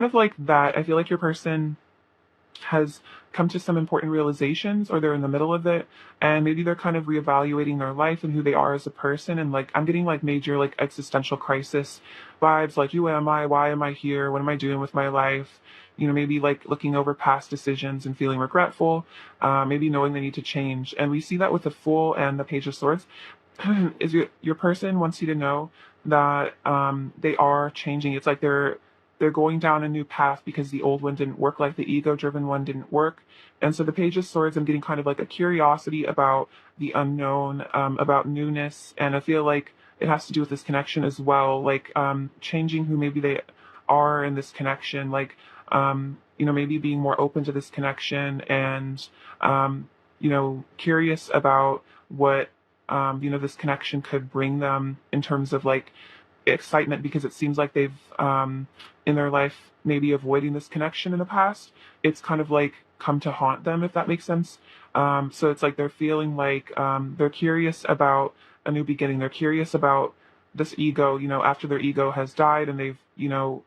kind of like that. I feel like your person has come to some important realizations, or they're in the middle of it, and maybe they're kind of reevaluating their life and who they are as a person. And like I'm getting like major like existential crisis vibes, like who am I, why am I here, what am I doing with my life, maybe like looking over past decisions and feeling regretful, maybe knowing they need to change. And we see that with the Fool and the Page of Swords. Is your person wants you to know that they are changing. It's like they're going down a new path because the old one didn't work, like the ego-driven one didn't work. And so the Page of Swords, I'm getting kind of like a curiosity about the unknown, about newness, and I feel like it has to do with this connection as well, like changing who maybe they are in this connection, like maybe being more open to this connection, and curious about what this connection could bring them in terms of like excitement, because it seems like they've in their life maybe avoiding this connection in the past. It's kind of like come to haunt them, if that makes sense. So it's like they're feeling like they're curious about a new beginning. They're curious about this ego, after their ego has died and they've,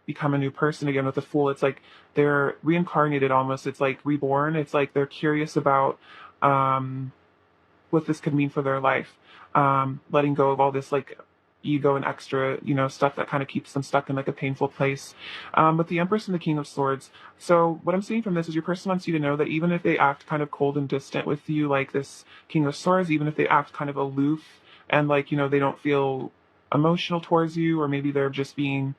become a new person again with the Fool. It's like they're reincarnated almost. It's like reborn. It's like they're curious about what this could mean for their life. Letting go of all this like ego and extra, stuff that kind of keeps them stuck in like a painful place. But the Empress and the King of Swords. So what I'm seeing from this is your person wants you to know that even if they act kind of cold and distant with you, like this King of Swords, even if they act kind of aloof and like, they don't feel emotional towards you, or maybe they're just being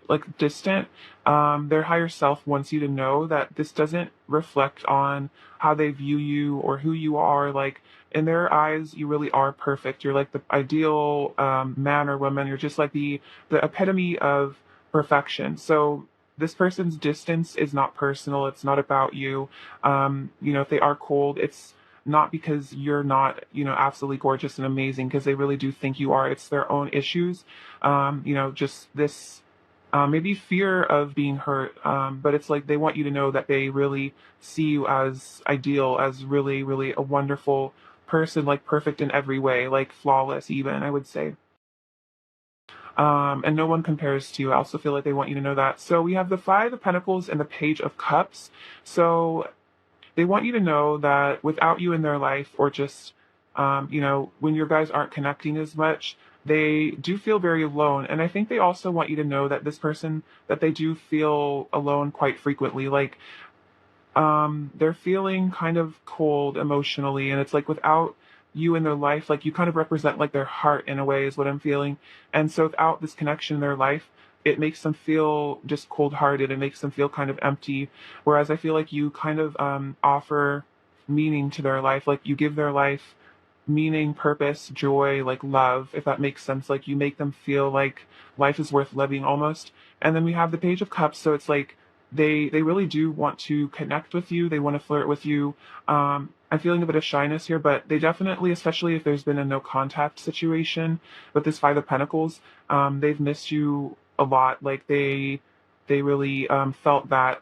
like distant, their higher self wants you to know that this doesn't reflect on how they view you or who you are. Like in their eyes, you really are perfect. You're like the ideal man or woman. You're just like the epitome of perfection. So this person's distance is not personal. It's not about you. If they are cold, it's not because you're not, absolutely gorgeous and amazing, because they really do think you are. It's their own issues. Just this maybe fear of being hurt, but it's like they want you to know that they really see you as ideal, as really, really a wonderful person, like perfect in every way, like flawless even, I would say. And no one compares to you. I also feel like they want you to know that. So we have the Five of Pentacles and the Page of Cups. So they want you to know that without you in their life, or just, when your guys aren't connecting as much, they do feel very alone. And I think they also want you to know that this person, that they do feel alone quite frequently. Like, they're feeling kind of cold emotionally. And it's like without you in their life, like you kind of represent like their heart in a way, is what I'm feeling. And so without this connection in their life, it makes them feel just cold-hearted. It makes them feel kind of empty. Whereas I feel like you kind of offer meaning to their life. Like you give their life meaning, purpose, joy, like love, if that makes sense. Like you make them feel like life is worth living almost. And then we have the Page of Cups. So it's like they really do want to connect with you. They want to flirt with you. I'm feeling a bit of shyness here, but they definitely, especially if there's been a no contact situation with this Five of Pentacles, they've missed you a lot. Like they really felt that,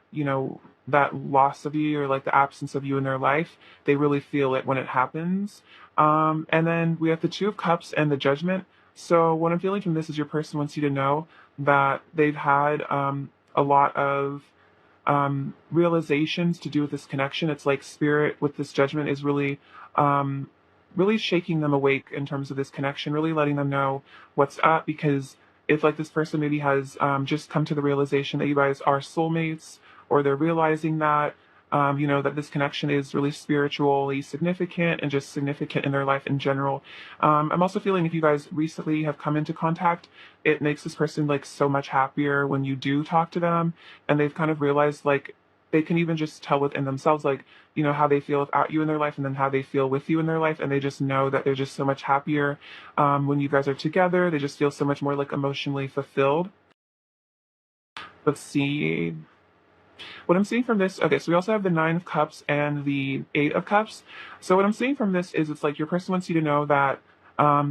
that loss of you, or like the absence of you in their life. They really feel it when it happens. And then we have the Two of Cups and the Judgment. So what I'm feeling from this is your person wants you to know that they've had a lot of realizations to do with this connection. It's like Spirit with this Judgment is really really shaking them awake in terms of this connection, really letting them know what's up. Because if like this person maybe has just come to the realization that you guys are soulmates, or they're realizing that that this connection is really spiritually significant and just significant in their life in general. I'm also feeling if you guys recently have come into contact, it makes this person like so much happier when you do talk to them, and they've kind of realized like they can even just tell within themselves, like, how they feel without you in their life, and then how they feel with you in their life. And they just know that they're just so much happier when you guys are together. They just feel so much more like emotionally fulfilled. Let's see. What I'm seeing from this, okay, so we also have the Nine of Cups and the Eight of Cups. So what I'm seeing from this is it's like your person wants you to know that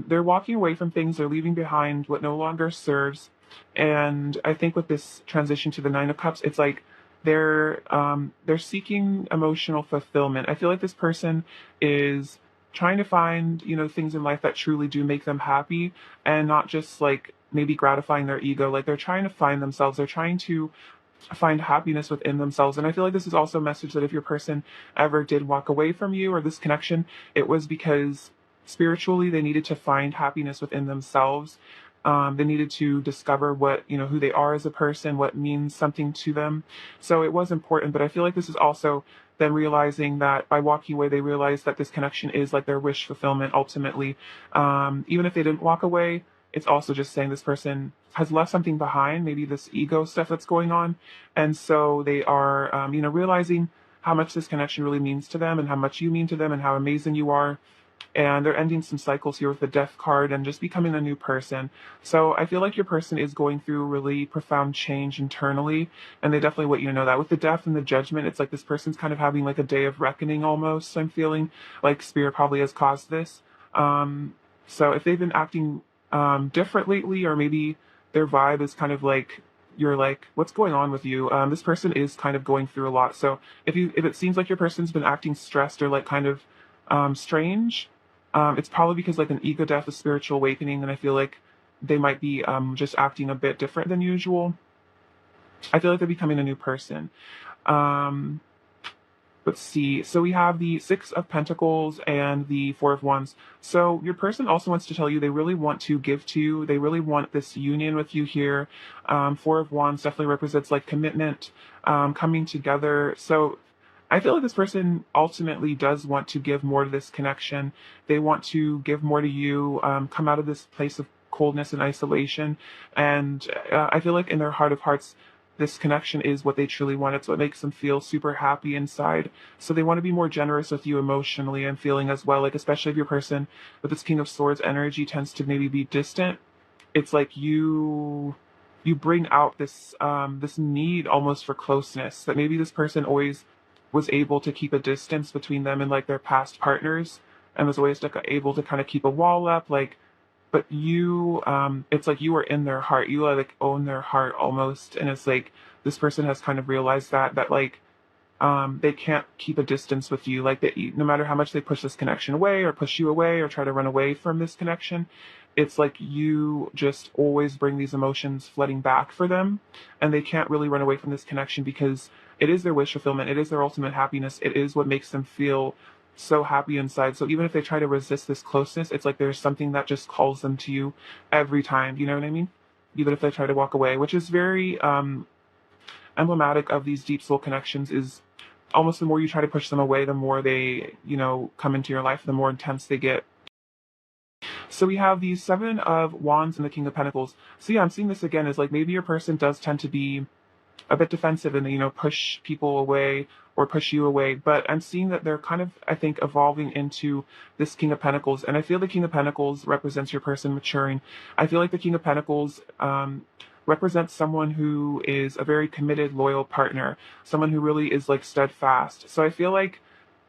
they're walking away from things, they're leaving behind what no longer serves. And I think with this transition to the Nine of Cups, it's like they're seeking emotional fulfillment. I feel like this person is trying to find, things in life that truly do make them happy, and not just like maybe gratifying their ego. Like they're trying to find themselves. They're trying to find happiness within themselves. And I feel like this is also a message that if your person ever did walk away from you or this connection, it was because spiritually they needed to find happiness within themselves. They needed to discover what, who they are as a person, what means something to them. So it was important, but I feel like this is also them realizing that by walking away, they realize that this connection is like their wish fulfillment ultimately. Even if they didn't walk away, it's also just saying this person has left something behind, maybe this ego stuff that's going on. And so they are, realizing how much this connection really means to them and how much you mean to them and how amazing you are. And they're ending some cycles here with the death card and just becoming a new person. So I feel like your person is going through really profound change internally, and they definitely want you to know that. With the death and the judgment, it's like this person's kind of having like a day of reckoning almost. I'm feeling like spirit probably has caused this. So if they've been acting different lately, or maybe their vibe is kind of like you're like, what's going on with you? This person is kind of going through a lot. So if it seems like your person's been acting stressed or like kind of strange, it's probably because like an ego death, a spiritual awakening, and I feel like they might be just acting a bit different than usual. I feel like they're becoming a new person. Um, let's see. So we have the Six of Pentacles and the Four of Wands. So your person also wants to tell you they really want to give to you. They really want this union with you here. Four of Wands definitely represents like commitment, coming together. So I feel like this person ultimately does want to give more to this connection. They want to give more to you, come out of this place of coldness and isolation. And I feel like in their heart of hearts, this connection is what they truly want. It's what makes them feel super happy inside. So they want to be more generous with you emotionally and feeling as well. Like, especially if your person with this King of Swords energy tends to maybe be distant, it's like you bring out this need almost for closeness, that maybe this person always was able to keep a distance between them and like their past partners, and was always like able to kind of keep a wall up, like, but you, it's like you are in their heart, you like own their heart almost. And it's like this person has kind of realized that like they can't keep a distance with you. Like, they, no matter how much they push this connection away or push you away or try to run away from this connection, it's like you just always bring these emotions flooding back for them, and they can't really run away from this connection because it is their wish fulfillment. It is their ultimate happiness. It is what makes them feel so happy inside. So even if they try to resist this closeness, it's like there's something that just calls them to you every time. You know what I mean? Even if they try to walk away, which is very emblematic of these deep soul connections, is almost the more you try to push them away, the more they, come into your life, the more intense they get. So we have the Seven of Wands and the King of Pentacles. So yeah, I'm seeing this again as like maybe your person does tend to be a bit defensive and, push people away or push you away. But I'm seeing that they're kind of, I think, evolving into this King of Pentacles. And I feel the King of Pentacles represents your person maturing. I feel like the King of Pentacles represents someone who is a very committed, loyal partner, someone who really is like steadfast. So I feel like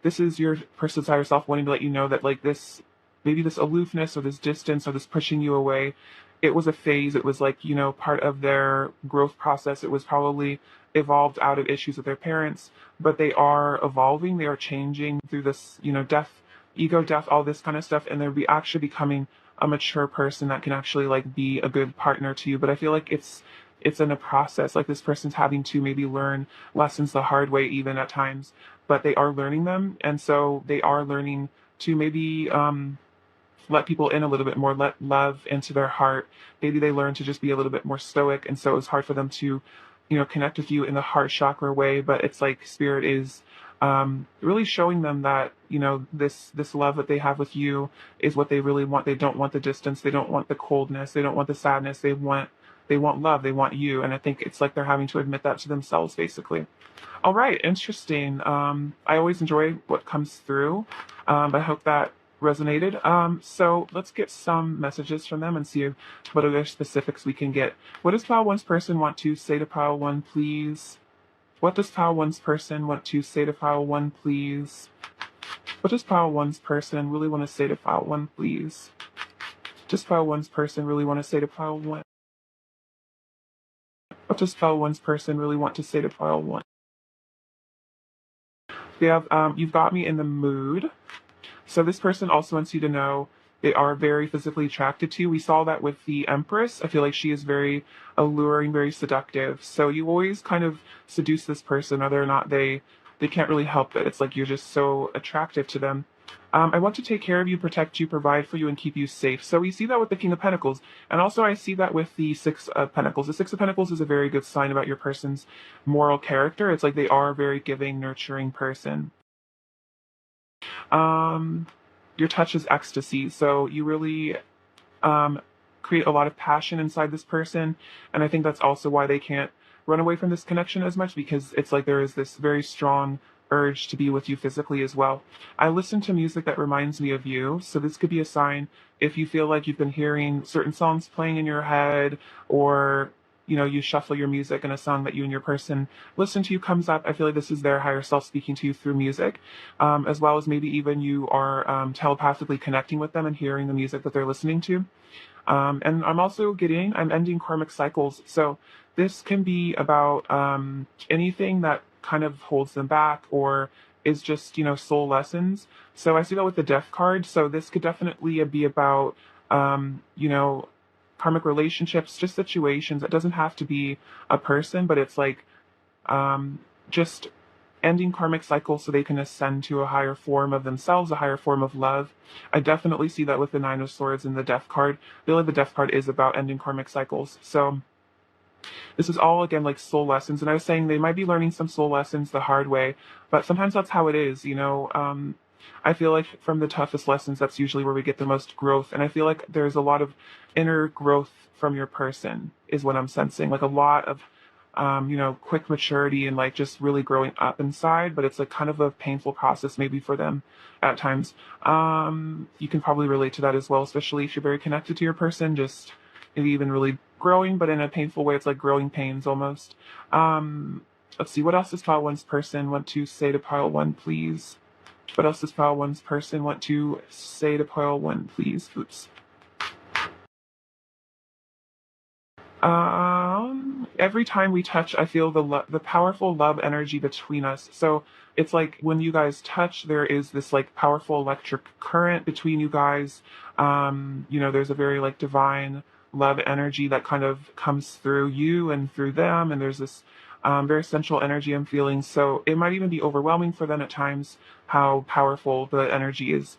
this is your person's higher self wanting to let you know that like this, maybe this aloofness or this distance or this pushing you away, it was a phase. It was like, part of their growth process. It was probably evolved out of issues with their parents, but they are evolving. They are changing through this, death, ego death, all this kind of stuff. And they're actually becoming a mature person that can actually like be a good partner to you. But I feel like it's in a process. Like, this person's having to maybe learn lessons the hard way, even at times, but they are learning them. And so they are learning to maybe, let people in a little bit more, let love into their heart. Maybe they learn to just be a little bit more stoic. And so it's hard for them to, connect with you in the heart chakra way. But it's like spirit is really showing them that, this love that they have with you is what they really want. They don't want the distance. They don't want the coldness. They don't want the sadness. They want love. They want you. And I think it's like they're having to admit that to themselves, basically. All right, interesting. I always enjoy what comes through. I hope that resonated. So let's get some messages from them and see what other specifics we can get. What does Pile One's person want to say to Pile One, please? What does Pile One's person want to say to Pile One, please? What does Pile One's person really want to say to Pile One, please? Does Pile One's person really want to say to Pile One? What does Pile One's person really want to say to Pile One? They have, you've got me in the mood. So this person also wants you to know they are very physically attracted to. We saw that with the Empress. I feel like she is very alluring, very seductive. So you always kind of seduce this person, whether or not they can't really help it. It's like you're just so attractive to them. I want to take care of you, protect you, provide for you, and keep you safe. So we see that with the King of Pentacles. And also I see that with the Six of Pentacles. The Six of Pentacles is a very good sign about your person's moral character. It's like they are a very giving, nurturing person. Um, your touch is ecstasy. So you really um, create a lot of passion inside this person. And I think that's also why they can't run away from this connection as much, because it's like there is this very strong urge to be with you physically as well. I listen to music that reminds me of you. So this could be a sign if you feel like you've been hearing certain songs playing in your head, or you shuffle your music and a song that you and your person listen to comes up. I feel like this is their higher self speaking to you through music, as well as maybe even you are telepathically connecting with them and hearing the music that they're listening to. And I'm ending karmic cycles. So this can be about anything that kind of holds them back or is just, soul lessons. So I see that with the death card. So this could definitely be about, karmic relationships, just situations. It doesn't have to be a person, but it's like just ending karmic cycles so they can ascend to a higher form of themselves, a higher form of love. I definitely see that with the Nine of Swords and the Death card. Really, the Death card is about ending karmic cycles. So this is all, again, like soul lessons. And I was saying they might be learning some soul lessons the hard way, but sometimes that's how it is, I feel like from the toughest lessons, that's usually where we get the most growth. And I feel like there's a lot of inner growth from your person, is what I'm sensing. Like a lot of quick maturity and like just really growing up inside, but it's like kind of a painful process maybe for them at times. You can probably relate to that as well, especially if you're very connected to your person, just maybe even really growing, but in a painful way. It's like growing pains almost. Let's see, what else does pile one's person want to say to pile one, please? What else does pile one's person want to say to pile one, please? Oops. Every time we touch, I feel the powerful love energy between us. So it's like when you guys touch, there is this like powerful electric current between you guys. There's a very like divine love energy that kind of comes through you and through them, and there's this very sensual energy I'm feeling. So it might even be overwhelming for them at times how powerful the energy is.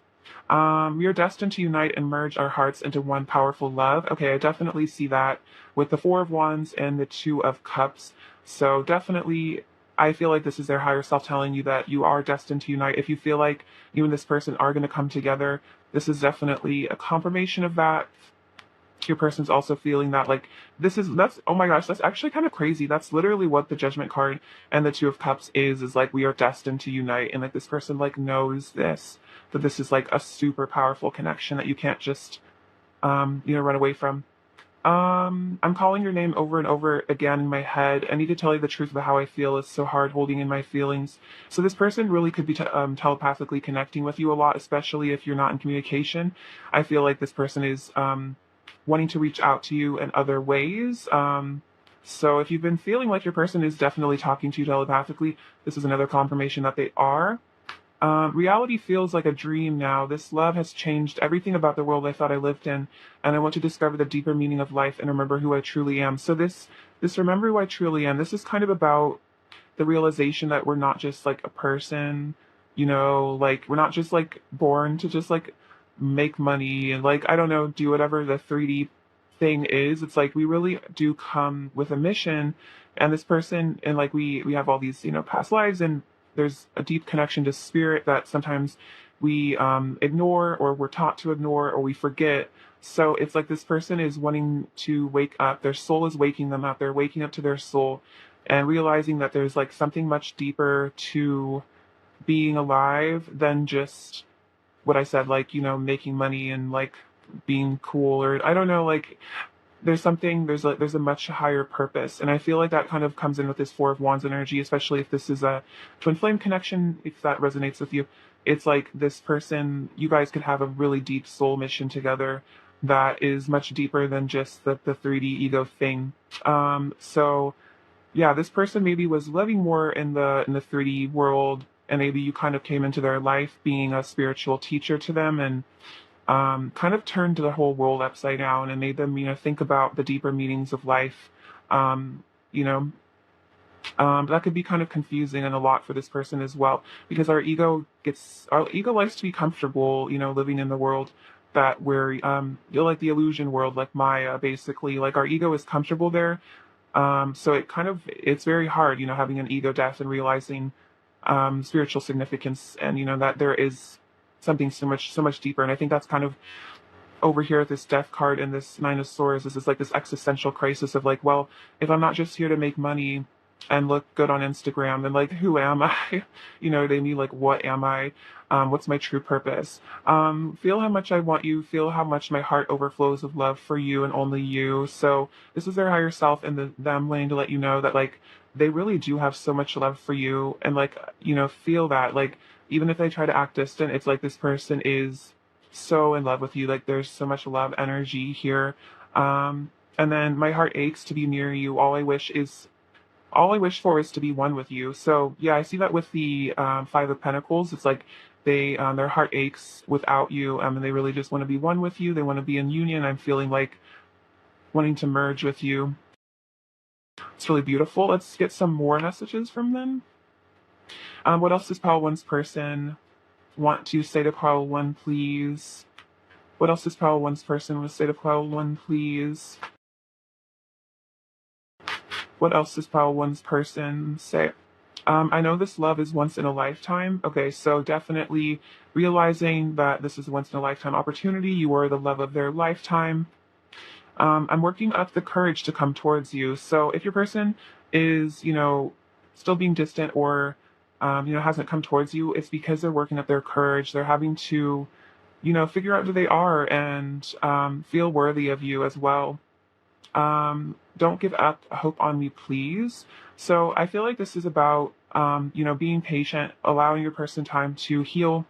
We are destined to unite and merge our hearts into one powerful love. Okay, I definitely see that with the Four of Wands and the Two of Cups. So definitely, I feel like this is their higher self telling you that you are destined to unite. If you feel like you and this person are going to come together, this is definitely a confirmation of that. Your person's also feeling that like that's oh my gosh, that's actually kind of crazy. That's literally what the Judgment card and the Two of Cups is like we are destined to unite, and like this person like knows this, that this is like a super powerful connection that you can't just run away from. I'm calling your name over and over again in my head. I need to tell you the truth about how I feel. It's so hard holding in my feelings. So this person really could be telepathically connecting with you a lot, especially if you're not in communication. I feel like this person is wanting to reach out to you in other ways. So if you've been feeling like your person is definitely talking to you telepathically, this is another confirmation that they are. Reality feels like a dream now. This love has changed everything about the world I thought I lived in, and I want to discover the deeper meaning of life and remember who I truly am. So this remember who I truly am, this is kind of about the realization that we're not just like a person, like we're not just like born to just like make money and like, I don't know, do whatever the 3D thing is. It's like we really do come with a mission, and this person, and like we have all these, past lives, and there's a deep connection to spirit that sometimes we ignore, or we're taught to ignore, or we forget. So it's like this person is wanting to wake up. Their soul is waking them up. They're waking up to their soul and realizing that there's like something much deeper to being alive than just what I said, like, making money and like being cool, or I don't know, like there's a much higher purpose. And I feel like that kind of comes in with this Four of Wands energy, especially if this is a twin flame connection, if that resonates with you. It's like this person, you guys could have a really deep soul mission together that is much deeper than just the 3D ego thing. So yeah, this person maybe was living more in the 3D world, and maybe you kind of came into their life being a spiritual teacher to them, and kind of turned the whole world upside down and made them, think about the deeper meanings of life. Um, you know, that could be kind of confusing and a lot for this person as well, because our ego likes to be comfortable, living in the world that we're, like the illusion world, like Maya, basically. Like our ego is comfortable there. So it's very hard, having an ego death and realizing spiritual significance, and that there is something so much deeper. And I think that's kind of over here at this death card and this nine of swords. This is like this existential crisis of like, well, if I'm not just here to make money and look good on Instagram, then like, who am I? You know what I mean? Like, what am I? What's my true purpose? Feel how much I want you. Feel how much my heart overflows of love for you and only you. So this is their higher self and them wanting to let you know that like they really do have so much love for you, and like, feel that like even if they try to act distant, it's like this person is so in love with you. Like there's so much love energy here. And then my heart aches to be near you. All I wish for is to be one with you. So yeah, I see that with the Five of Pentacles. It's like their heart aches without you, and they really just want to be one with you. They want to be in union. I'm feeling like wanting to merge with you. It's really beautiful. Let's get some more messages from them. What else does Pile One's person want to say to Pile One, please? What else does Pile One's person want to say to Pile One, please? What else does Pile One's person say? I know this love is once in a lifetime. Okay, so definitely realizing that this is a once in a lifetime opportunity. You are the love of their lifetime. I'm working up the courage to come towards you. So if your person is, still being distant or, hasn't come towards you, it's because they're working up their courage. They're having to, figure out who they are and feel worthy of you as well. Don't give up hope on me, please. So I feel like this is about, being patient, allowing your person time to heal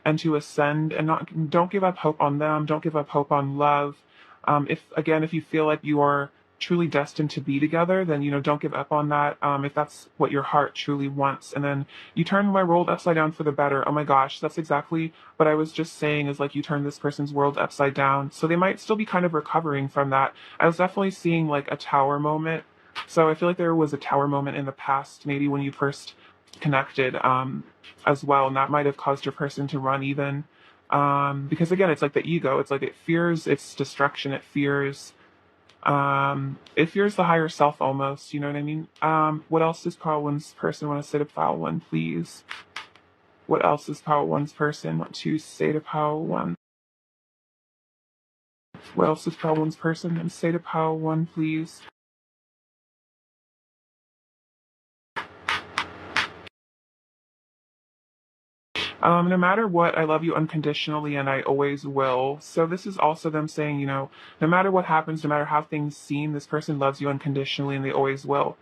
and to ascend, and don't give up hope on them. Don't give up hope on love. If you feel like you are truly destined to be together, then, don't give up on that. If that's what your heart truly wants. And then you turn my world upside down for the better. Oh my gosh, that's exactly what I was just saying, is like you turn this person's world upside down. So they might still be kind of recovering from that. I was definitely seeing like a tower moment. So I feel like there was a tower moment in the past, maybe when you first connected, as well. And that might have caused your person to run even. Because again, it's like the ego. It's like it fears its destruction. It fears the higher self almost, you know what I mean? What else does Pile One's person want to say to Pile One, please? What else does Pile One's person want to say to Pile One? What else does Pile One's person want to say to Pile One, please? No matter what, I love you unconditionally and I always will. So this is also them saying, no matter what happens, no matter how things seem, this person loves you unconditionally and they always will.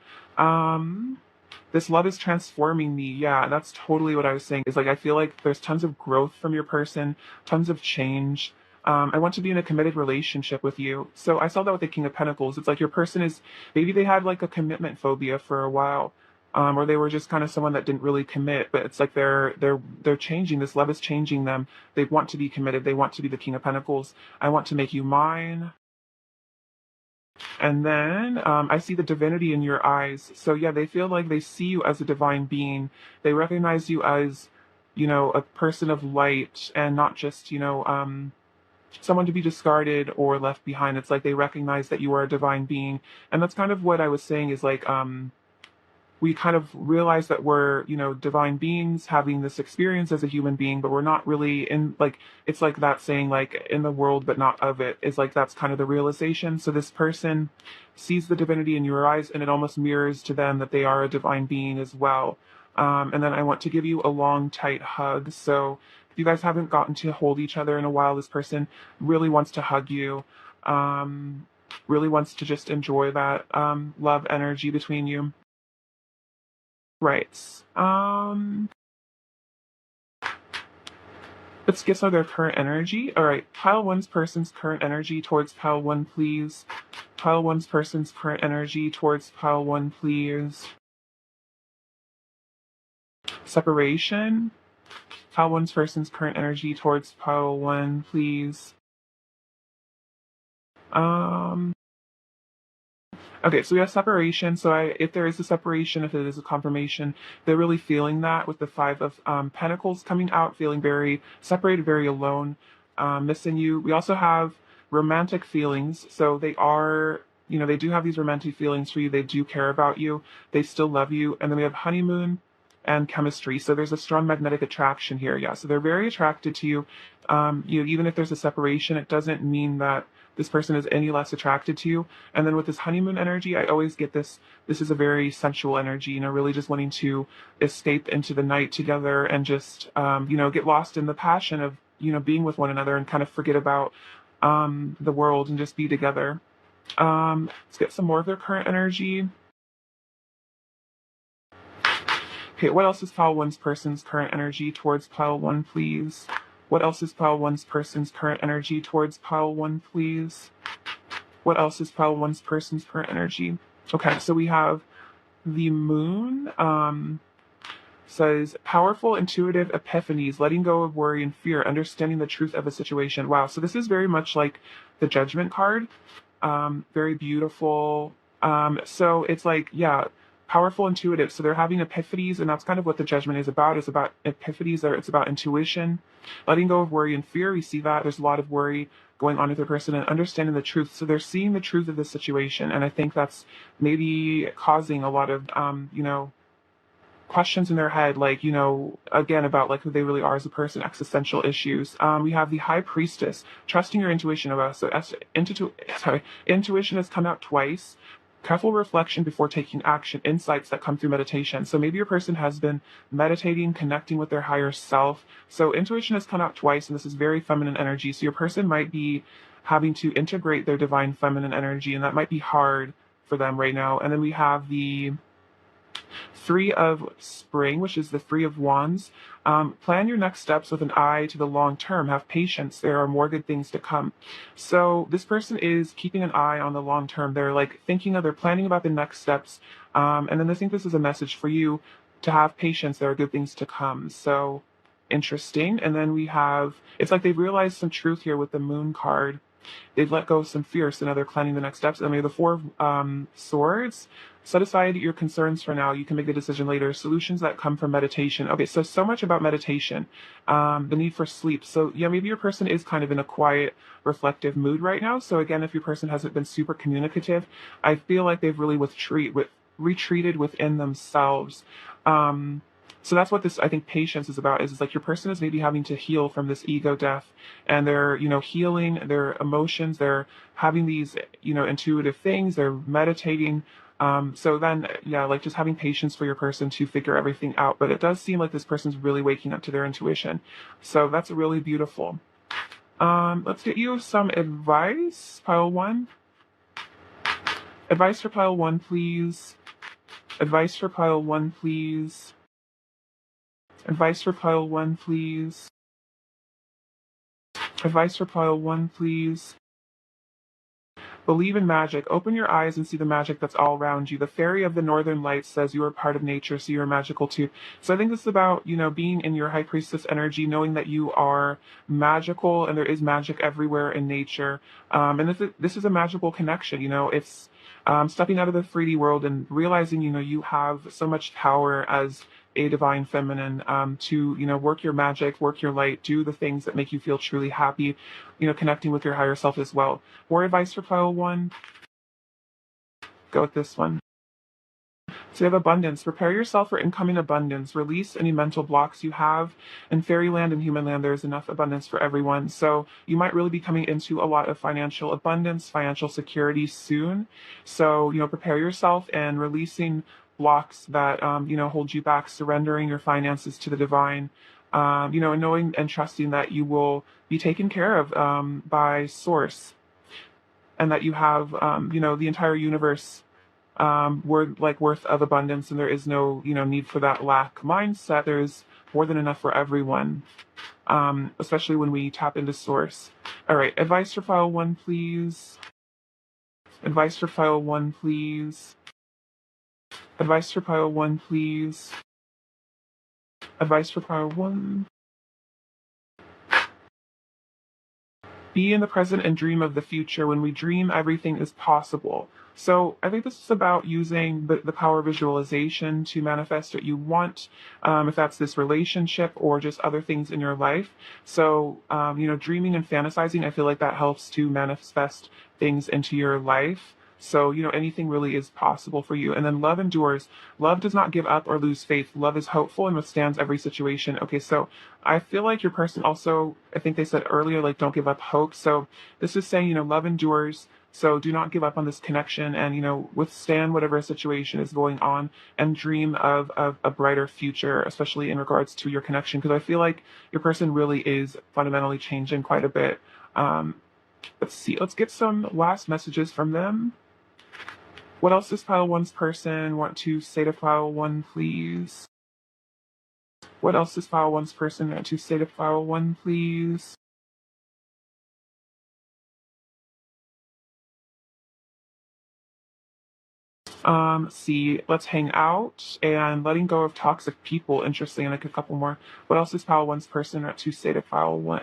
This love is transforming me. Yeah, that's totally what I was saying. Is like I feel like there's tons of growth from your person, tons of change. I want to be in a committed relationship with you. So I saw that with the King of Pentacles. It's like your person is, maybe they had like a commitment phobia for a while. Or they were just kind of someone that didn't really commit, but it's like they're changing. This love is changing them. They want to be committed. They want to be the King of Pentacles. I want to make you mine. And then I see the divinity in your eyes. So yeah, they feel like they see you as a divine being. They recognize you as, a person of light and not just, someone to be discarded or left behind. It's like they recognize that you are a divine being. And that's kind of what I was saying is like, we kind of realize that we're, divine beings having this experience as a human being, but we're not really in, like, it's like that saying, like, in the world, but not of it, is like, that's kind of the realization. So this person sees the divinity in your eyes, and it almost mirrors to them that they are a divine being as well. And then I want to give you a long, tight hug. So if you guys haven't gotten to hold each other in a while, this person really wants to hug you, really wants to just enjoy that love energy between you. Right. Let's get some of their current energy. All right. Pile One's person's current energy towards Pile One, please. Pile One's person's current energy towards Pile One, please. Separation. Pile one's person's current energy towards pile one, please. Um, Okay, so we have separation. So if there is a separation, if it is a confirmation, they're really feeling that with the Five of Pentacles coming out, feeling very separated, very alone, missing you. We also have romantic feelings. So they are, they do have these romantic feelings for you. They do care about you. They still love you. And then we have honeymoon and chemistry. So there's a strong magnetic attraction here. Yeah. So they're very attracted to you. Even if there's a separation, it doesn't mean that this person is any less attracted to you. And then with this honeymoon energy, I always get this is a very sensual energy, really just wanting to escape into the night together and just, get lost in the passion of, being with one another and kind of forget about the world and just be together. Let's get some more of their current energy. Okay, what else is pile one's person's current energy towards pile one, please? What else is pile one's person's current energy towards pile one, please? What else is pile one's person's current energy? Okay, so we have the moon. Says powerful intuitive epiphanies, letting go of worry and fear, understanding the truth of a situation. Wow, so this is very much like the judgment card. Very beautiful. So it's like, yeah, powerful intuitive. So they're having epiphanies, and that's kind of what the judgment is about. It's about epiphanies, or it's about intuition, letting go of worry and fear. We see that there's a lot of worry going on with the person and understanding the truth. So they're seeing the truth of the situation, and I think that's maybe causing a lot of, questions in their head, like, again, about like who they really are as a person, existential issues. We have the high priestess, trusting your intuition about, so intuition has come out twice. Careful reflection before taking action, insights that come through meditation. So maybe your person has been meditating, connecting with their higher self. So intuition has come out twice, and this is very feminine energy. So your person might be having to integrate their divine feminine energy, and that might be hard for them right now. And then we have the Three of Spring, which is the Three of Wands. Plan your next steps with an eye to the long term. Have patience. There are more good things to come. So this person is keeping an eye on the long term. They're like they're planning about the next steps. And then I think this is a message for you to have patience. There are good things to come. So interesting. And then it's like they've realized some truth here with the Moon card. They've let go of some fear, so now they're planning the next steps. And we have the Four of Swords. Set aside your concerns for now. You can make the decision later. Solutions that come from meditation. Okay, so much about meditation. The need for sleep. So yeah, maybe your person is kind of in a quiet, reflective mood right now. So again, if your person hasn't been super communicative, I feel like they've really retreated within themselves. So that's what this, I think, patience is about, is like your person is maybe having to heal from this ego death, and they're, healing their emotions. They're having these, intuitive things. They're meditating. So then, yeah, like just having patience for your person to figure everything out. But it does seem like this person's really waking up to their intuition. So that's really beautiful. Let's get you some advice, pile one. Advice for pile one, please. Advice for pile one, please. Advice for pile one, please. Advice for pile one, please. Believe in magic. Open your eyes and see the magic that's all around you. The fairy of the northern lights says you are part of nature, so you're magical too. So I think this is about, being in your high priestess energy, knowing that you are magical and there is magic everywhere in nature. And this is a magical connection, it's stepping out of the 3D world and realizing, you have so much power as a divine feminine, to, work your magic, work your light, do the things that make you feel truly happy, connecting with your higher self as well. More advice for pile one? Go with this one. So you have abundance. Prepare yourself for incoming abundance. Release any mental blocks you have. In fairyland and human land, there's enough abundance for everyone. So you might really be coming into a lot of financial abundance, financial security soon. So, prepare yourself and releasing blocks that, hold you back, surrendering your finances to the divine, and knowing and trusting that you will be taken care of, by source, and that you have, the entire universe, worth of abundance, and there is no, need for that lack mindset. There's more than enough for everyone, especially when we tap into source. All right, advice for file one, please. Advice for file one, please. Advice for pile one, please. Advice for pile one. Be in the present and dream of the future. When we dream, everything is possible. So I think this is about using the power of visualization to manifest what you want, if that's this relationship or just other things in your life. So, dreaming and fantasizing, I feel like that helps to manifest things into your life. So, anything really is possible for you. And then love endures. Love does not give up or lose faith. Love is hopeful and withstands every situation. Okay, so I feel like your person also, I think they said earlier, like, don't give up hope. So this is saying, love endures. So do not give up on this connection and, withstand whatever situation is going on and dream of a brighter future, especially in regards to your connection. Because I feel like your person really is fundamentally changing quite a bit. Um, let's see, let's get some last messages from them. What else does pile one's person want to say to pile one, please? What else does pile one's person want to say to pile one, please? See, let's hang out and letting go of toxic people. Interesting, like a couple more. What else does pile one's person want to say to pile one?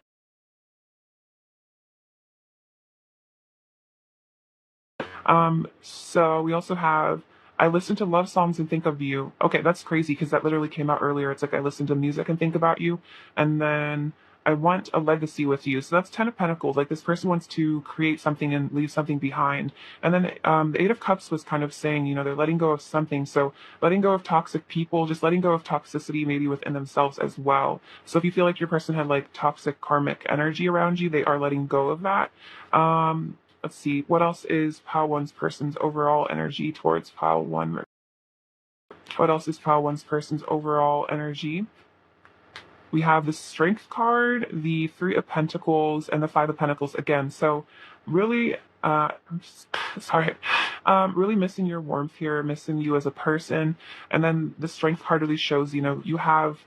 So we also have I listen to love songs and think of you. Okay, that's crazy because that literally came out earlier. It's like I listen to music and think about you, and then I want a legacy with you. So that's Ten of Pentacles. Like this person wants to create something and leave something behind. And then the Eight of Cups was kind of saying, they're letting go of something. So letting go of toxic people, just letting go of toxicity maybe within themselves as well. So if you feel like your person had like toxic karmic energy around you, they are letting go of that. Let's see, what else is pile one's person's overall energy towards pile one? What else is pile one's person's overall energy? We have the Strength card, the Three of Pentacles, and the Five of Pentacles again. So really, sorry, really missing your warmth here, missing you as a person. And then the Strength card really shows, you have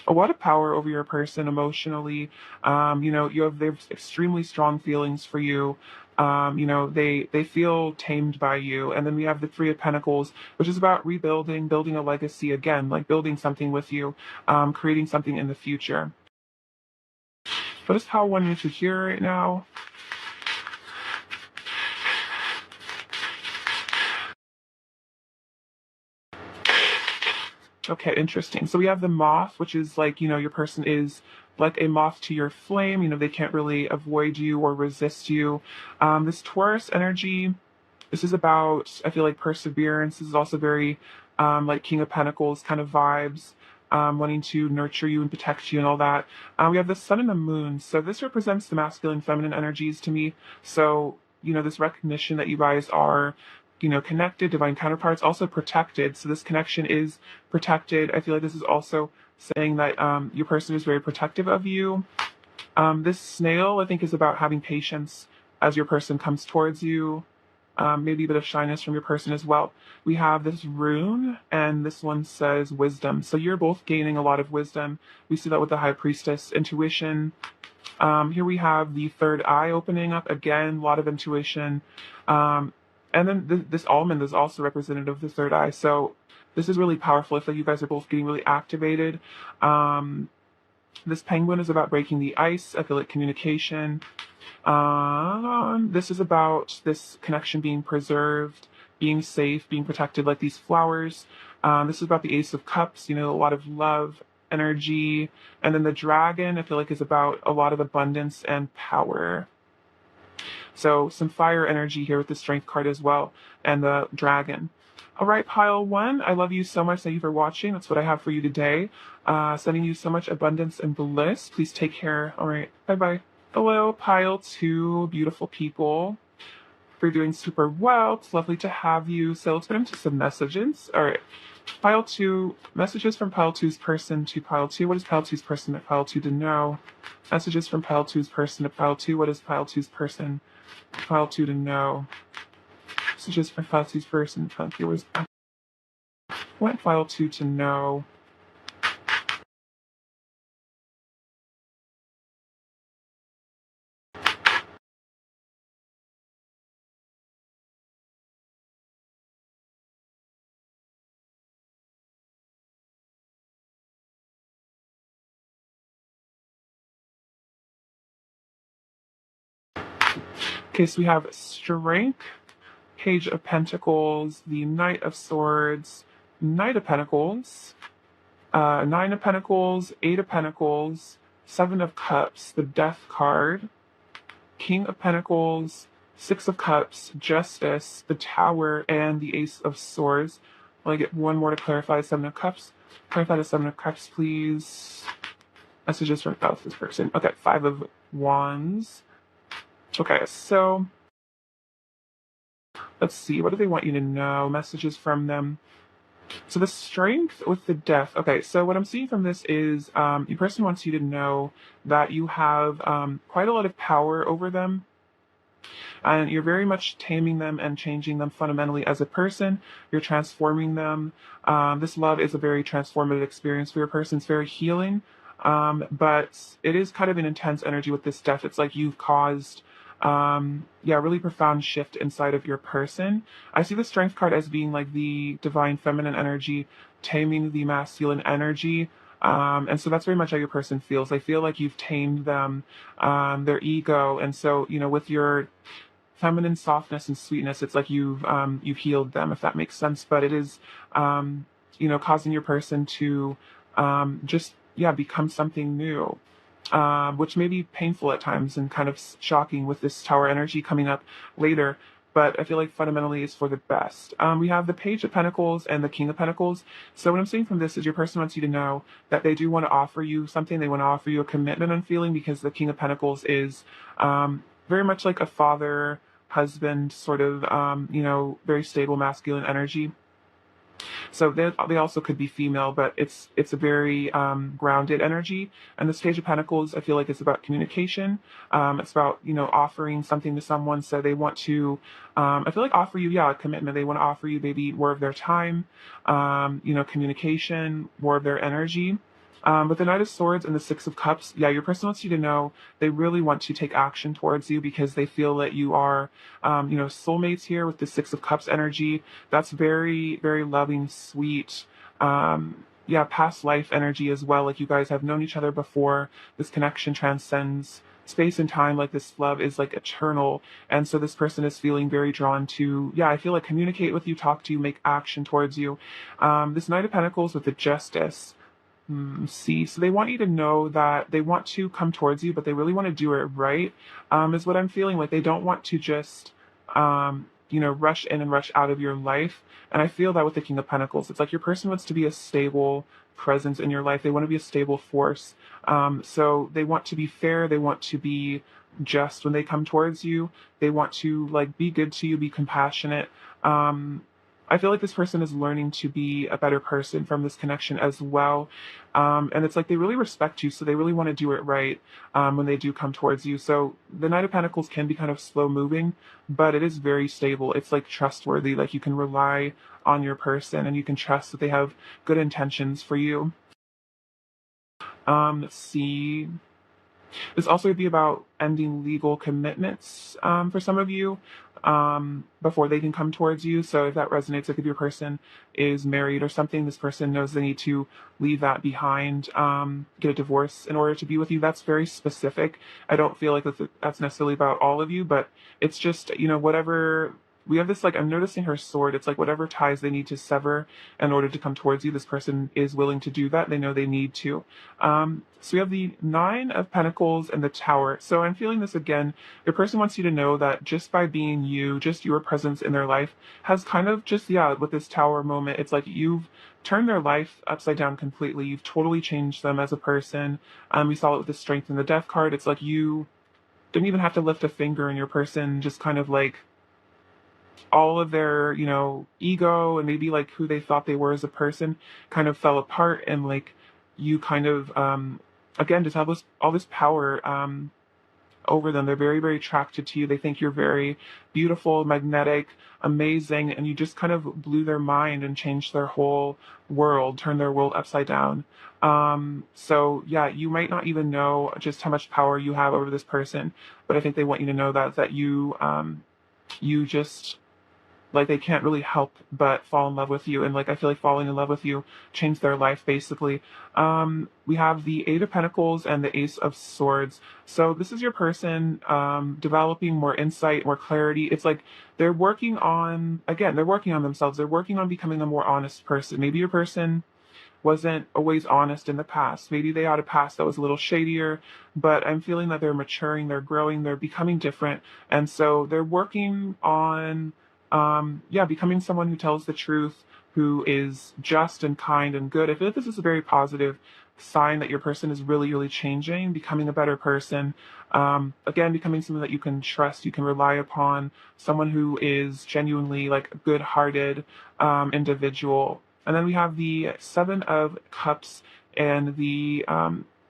a lot of power over your person emotionally. They have extremely strong feelings for you. They feel tamed by you. And then we have the Three of Pentacles, which is about rebuilding, building a legacy again, like building something with you, creating something in the future. What is how one needs to hear right now? Okay, interesting. So we have the moth, which is like, your person is like a moth to your flame. They can't really avoid you or resist you. This Taurus energy, this is about, I feel like, perseverance. This is also very like King of Pentacles kind of vibes, wanting to nurture you and protect you and all that. We have the sun and the moon. So this represents the masculine, feminine energies to me. So, this recognition that you guys are, connected, divine counterparts, also protected. So this connection is protected. I feel like this is also saying that your person is very protective of you. This snail, I think, is about having patience as your person comes towards you. Maybe a bit of shyness from your person as well. We have this rune, and this one says wisdom. So you're both gaining a lot of wisdom. We see that with the High Priestess, intuition. Here we have the third eye opening up again, a lot of intuition. And then this almond is also representative of the third eye. So this is really powerful. I feel like you guys are both getting really activated. This penguin is about breaking the ice. I feel like communication. This is about this connection being preserved, being safe, being protected, like these flowers. This is about the Ace of Cups, a lot of love, energy. And then the dragon, I feel like, is about a lot of abundance and power. So some fire energy here with the Strength card as well, and the dragon. All right, pile one, I love you so much. Thank you for watching. That's what I have for you today. Sending you so much abundance and bliss. Please take care. All right, bye-bye. Hello, pile two, beautiful people. You're doing super well. It's lovely to have you. So let's get into some messages. All right, pile two, messages from pile two's person to pile two. What is pile two's person at pile two to know? Messages from pile two's person to pile two. What is pile two's person? Pile two to know. Messages from pile two's person. Pile two was what pile two to know? Okay, so we have Strength, Page of Pentacles, the Knight of Swords, Knight of Pentacles, Nine of Pentacles, Eight of Pentacles, Seven of Cups, the Death card, King of Pentacles, Six of Cups, Justice, the Tower, and the Ace of Swords. Will I get one more to clarify? Seven of Cups. Clarify the Seven of Cups, please. Messages from this person. Okay, Five of Wands. Okay, so let's see. What do they want you to know? Messages from them. So the Strength with the Death. Okay, so what I'm seeing from this is your person wants you to know that you have quite a lot of power over them, and you're very much taming them and changing them fundamentally as a person. You're transforming them. This love is a very transformative experience for your person. It's very healing, but it is kind of an intense energy with this death. It's like you've caused yeah, really profound shift inside of your person. I see the Strength card as being like the divine feminine energy taming the masculine energy. And so that's very much how your person feels. They feel like you've tamed them, their ego. And so, with your feminine softness and sweetness, it's like you've healed them, if that makes sense. But it is, causing your person to just, yeah, become something new. Which may be painful at times and kind of shocking with this Tower energy coming up later, but I feel like fundamentally it's for the best. We have the Page of Pentacles and the King of Pentacles. So what I'm seeing from this is your person wants you to know that they do want to offer you something. They want to offer you a commitment and feeling, because the King of Pentacles is very much like a father, husband, sort of, very stable masculine energy. So they also could be female, but it's a very grounded energy. And this Page of Pentacles, I feel like it's about communication. It's about offering something to someone. So they want to, I feel like offer you, yeah, a commitment. They want to offer you maybe more of their time, communication, more of their energy. With the Knight of Swords and the Six of Cups, yeah, your person wants you to know they really want to take action towards you, because they feel that you are, soulmates here with the Six of Cups energy. That's very, very loving, sweet, yeah, past life energy as well. Like you guys have known each other before. This connection transcends space and time. Like this love is like eternal. And so this person is feeling very drawn to, yeah, I feel like communicate with you, talk to you, make action towards you. This Knight of Pentacles with the Justice. See, so they want you to know that they want to come towards you, but they really want to do it right, is what I'm feeling. Like they don't want to just, rush in and rush out of your life. And I feel that with the King of Pentacles, it's like your person wants to be a stable presence in your life. They want to be a stable force. So they want to be fair. They want to be just when they come towards you. They want to like be good to you, be compassionate. I feel like this person is learning to be a better person from this connection as well. And it's like they really respect you, so they really want to do it right when they do come towards you. So the Knight of Pentacles can be kind of slow moving, but it is very stable. It's like trustworthy, like you can rely on your person and you can trust that they have good intentions for you. Let's see. This also would be about ending legal commitments for some of you before they can come towards you. So if that resonates, like if your person is married or something, this person knows they need to leave that behind, get a divorce in order to be with you. That's very specific. I don't feel like that's necessarily about all of you, but it's just, whatever. We have this, like, I'm noticing her sword. It's like whatever ties they need to sever in order to come towards you, this person is willing to do that. They know they need to. So we have the Nine of Pentacles and the Tower. So I'm feeling this again. Your person wants you to know that just by being you, just your presence in their life has kind of just, yeah, with this Tower moment, it's like you've turned their life upside down completely. You've totally changed them as a person. We saw it with the Strength and the Death card. It's like you didn't even have to lift a finger, and your person just kind of like all of their, ego and maybe like who they thought they were as a person kind of fell apart, and like you kind of, again, just have all this power, over them. They're very, very attracted to you. They think you're very beautiful, magnetic, amazing, and you just kind of blew their mind and changed their whole world, turned their world upside down. So yeah, you might not even know just how much power you have over this person, but I think they want you to know that you, you just, like they can't really help but fall in love with you. And like I feel like falling in love with you changed their life basically. We have the Eight of Pentacles and the Ace of Swords. So this is your person developing more insight, more clarity. It's like they're working on, again, they're working on themselves. They're working on becoming a more honest person. Maybe your person wasn't always honest in the past. Maybe they had a past that was a little shadier, but I'm feeling that they're maturing, they're growing, they're becoming different. And so they're working on, yeah, becoming someone who tells the truth, who is just and kind and good. I feel like this is a very positive sign that your person is really, really changing, becoming a better person. Again, becoming someone that you can trust, you can rely upon, someone who is genuinely like a good-hearted individual. And then we have the Seven of Cups and the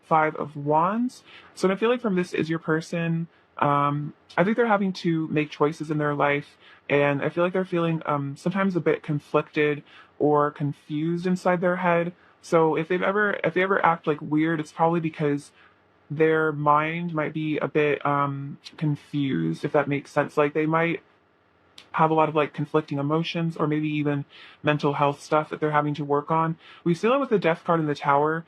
Five of Wands. So I feel like from this is your person. I think they're having to make choices in their life, and I feel like they're feeling sometimes a bit conflicted or confused inside their head. So if they ever act like weird, it's probably because their mind might be a bit confused, if that makes sense. Like they might have a lot of like conflicting emotions or maybe even mental health stuff that they're having to work on. We see that with the Death card in the Tower.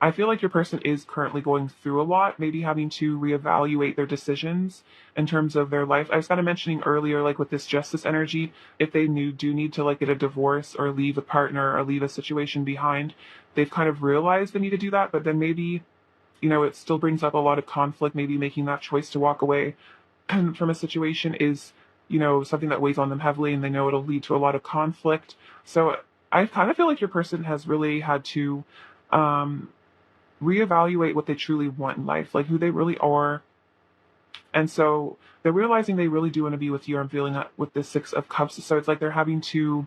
I feel like your person is currently going through a lot, maybe having to reevaluate their decisions in terms of their life. I was kind of mentioning earlier, like with this Justice energy, if they do need to like get a divorce or leave a partner or leave a situation behind, they've kind of realized they need to do that, but then maybe, it still brings up a lot of conflict. Maybe making that choice to walk away from a situation is, something that weighs on them heavily, and they know it'll lead to a lot of conflict. So I kind of feel like your person has really had to um, reevaluate what they truly want in life, like who they really are. And so they're realizing they really do want to be with you. I'm feeling that with the Six of Cups. So it's like they're having to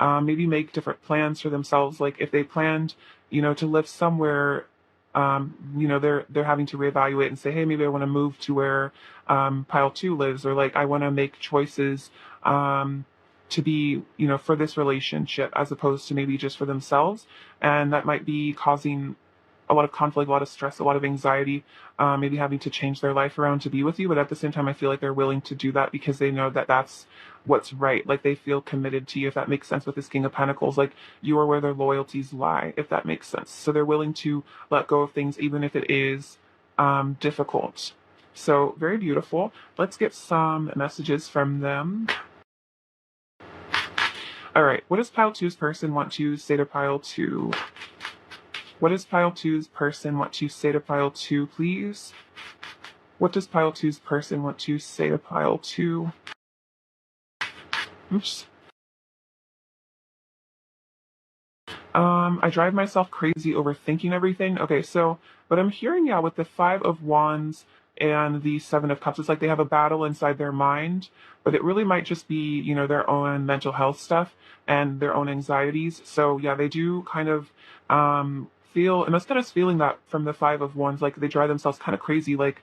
maybe make different plans for themselves. Like if they planned, to live somewhere, they're having to reevaluate and say, hey, maybe I want to move to where pile two lives, or like I want to make choices to be, for this relationship as opposed to maybe just for themselves. And that might be causing a lot of conflict, a lot of stress, a lot of anxiety, maybe having to change their life around to be with you. But at the same time, I feel like they're willing to do that because they know that that's what's right. Like they feel committed to you, if that makes sense with this King of Pentacles. Like you are where their loyalties lie, if that makes sense. So they're willing to let go of things, even if it is difficult. So very beautiful. Let's get some messages from them. All right. What does pile two's person want to say to pile two? What does pile two's person want to say to pile two, please? What does pile two's person want to say to pile two? Oops. I drive myself crazy overthinking everything. Okay, so what I'm hearing, yeah, with the Five of Wands and the Seven of Cups, it's like they have a battle inside their mind, but it really might just be, their own mental health stuff and their own anxieties. So yeah, they do kind of feel, and that's kind of feeling that from the Five of Wands, like they drive themselves kind of crazy, like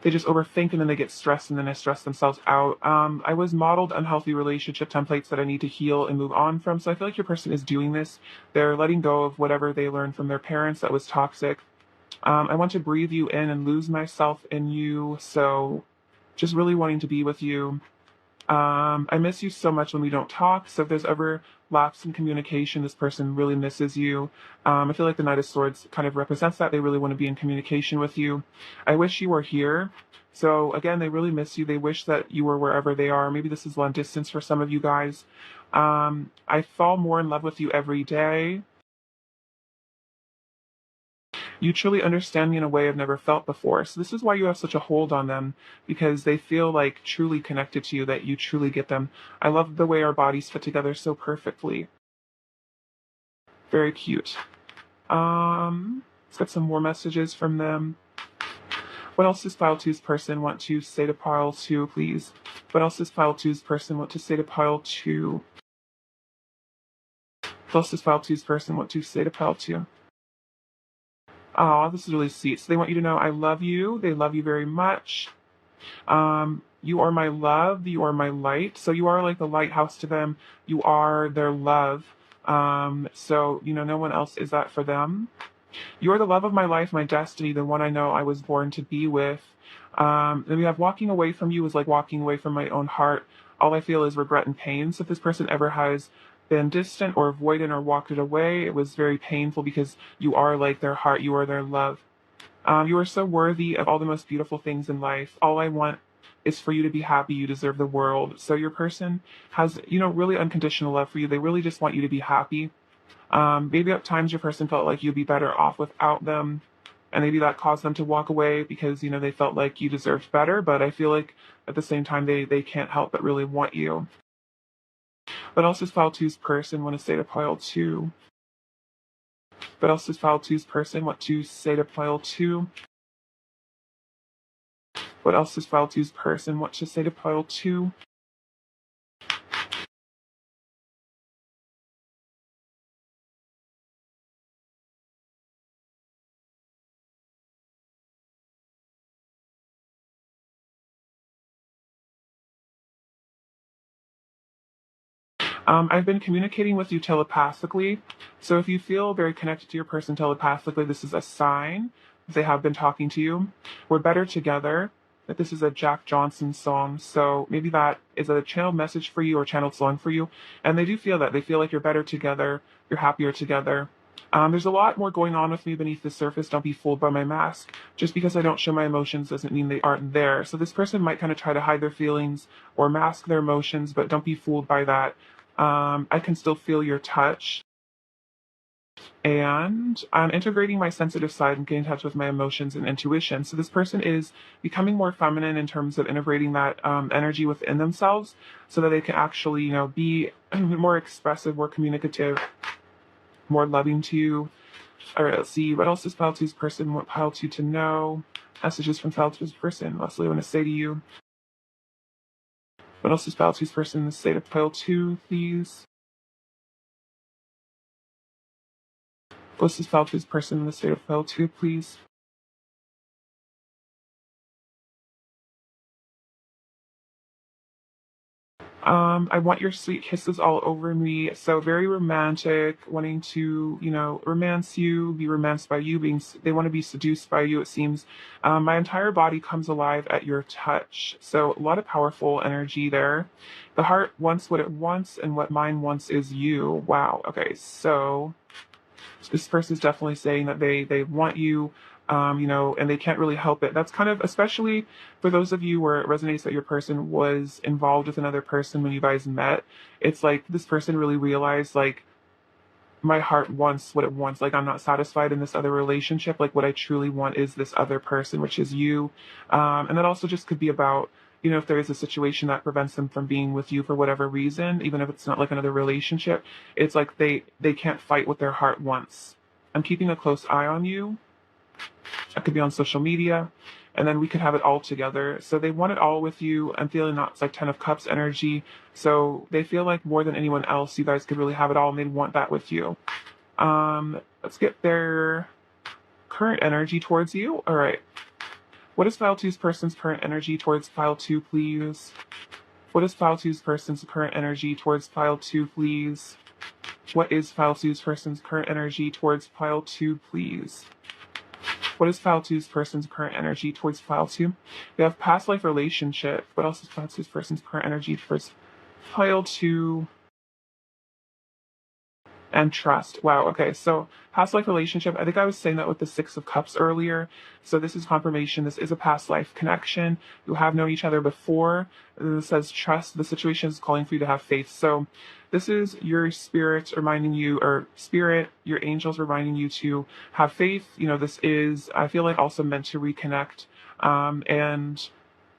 they just overthink and then they get stressed and then they stress themselves out. I was modeled unhealthy relationship templates that I need to heal and move on from. So I feel like your person is doing this. They're letting go of whatever they learned from their parents that was toxic. I want to breathe you in and lose myself in you. So just really wanting to be with you. I miss you so much when we don't talk. So if there's ever lapse in communication, this person really misses you. I feel like the Knight of Swords kind of represents that. They really want to be in communication with you. I wish you were here. So again, they really miss you. They wish that you were wherever they are. Maybe this is long distance for some of you guys. I fall more in love with you every day. You truly understand me in a way I've never felt before. So this is why you have such a hold on them, because they feel like truly connected to you, that you truly get them. I love the way our bodies fit together so perfectly. Very cute. Let's get some more messages from them. What else does pile two's person want to say to pile two, please? What else does pile two's person want to say to pile two? What else does pile two's person want to say to pile two? Oh, this is really sweet. So they want you to know I love you. They love you very much. You are my love. You are my light. So you are like the lighthouse to them. You are their love. So, no one else is that for them. You are the love of my life, my destiny, the one I know I was born to be with. Then we have walking away from you is like walking away from my own heart. all I feel is regret and pain. So if this person ever has been distant or avoidant or walked it away, it was very painful because you are like their heart, you are their love. You are so worthy of all the most beautiful things in life. All I want is for you to be happy. You deserve the world. So your person has, really unconditional love for you. They really just want you to be happy. Maybe at times your person felt like you'd be better off without them. And maybe that caused them to walk away because, they felt like you deserved better. But I feel like at the same time, they can't help but really want you. But else is File two's person want to say to Pile 2? But else is File two's person want to say to Pile 2? What else does File two's person want to say to Pile 2? I've been communicating with you telepathically. So if you feel very connected to your person telepathically, this is a sign that they have been talking to you. We're better together. That this is a Jack Johnson song. So maybe that is a channeled message for you or channeled song for you. And they do feel that. They feel like you're better together. You're happier together. There's a lot more going on with me beneath the surface. Don't be fooled by my mask. Just because I don't show my emotions doesn't mean they aren't there. So this person might kind of try to hide their feelings or mask their emotions, but don't be fooled by that. I can still feel your touch. And I'm integrating my sensitive side and getting in touch with my emotions and intuition. So this person is becoming more feminine in terms of integrating that energy within themselves so that they can actually, be more expressive, more communicative, more loving to you. All right, let's see. What else does Pile 2's person want Pile 2 to know? Messages from Pile 2's person. Leslie, I want to say to you. What else does Pile 2's person say to Pile 2, please? What's this Pile 2's person in the state of Pile 2, please? I want your sweet kisses all over me. So very romantic, wanting to, romance you, be romanced by you, they want to be seduced by you, it seems. My entire body comes alive at your touch. So a lot of powerful energy there. The heart wants what it wants, and what mine wants is you. Wow. Okay. So this person is definitely saying that they want you, and they can't really help it. That's kind of, especially for those of you where it resonates that your person was involved with another person when you guys met. It's like this person really realized, like, my heart wants what it wants. Like, I'm not satisfied in this other relationship. Like, what I truly want is this other person, which is you. And that also just could be about, if there is a situation that prevents them from being with you for whatever reason, even if it's not like another relationship, it's like they can't fight what their heart wants. I'm keeping a close eye on you. I could be on social media, and then we could have it all together. So they want it all with you. I'm feeling that it's like 10 of Cups energy. So they feel like more than anyone else, you guys could really have it all, and they want that with you. Let's get their current energy towards you. All right. What is File 2's person's current energy towards File 2, please? What is File 2's person's current energy towards File 2, please? What is File 2's person's current energy towards File 2, please? What is File 2's person's current energy towards File 2? We have past life relationship. What else is File 2's person's current energy towards File 2? And trust. Wow. Okay. So past life relationship. I think I was saying that with the Six of Cups earlier. So this is confirmation. This is a past life connection. You have known each other before. This says trust. The situation is calling for you to have faith. So this is your spirit reminding you, or spirit, your angels reminding you to have faith. This is, I feel like, also meant to reconnect. And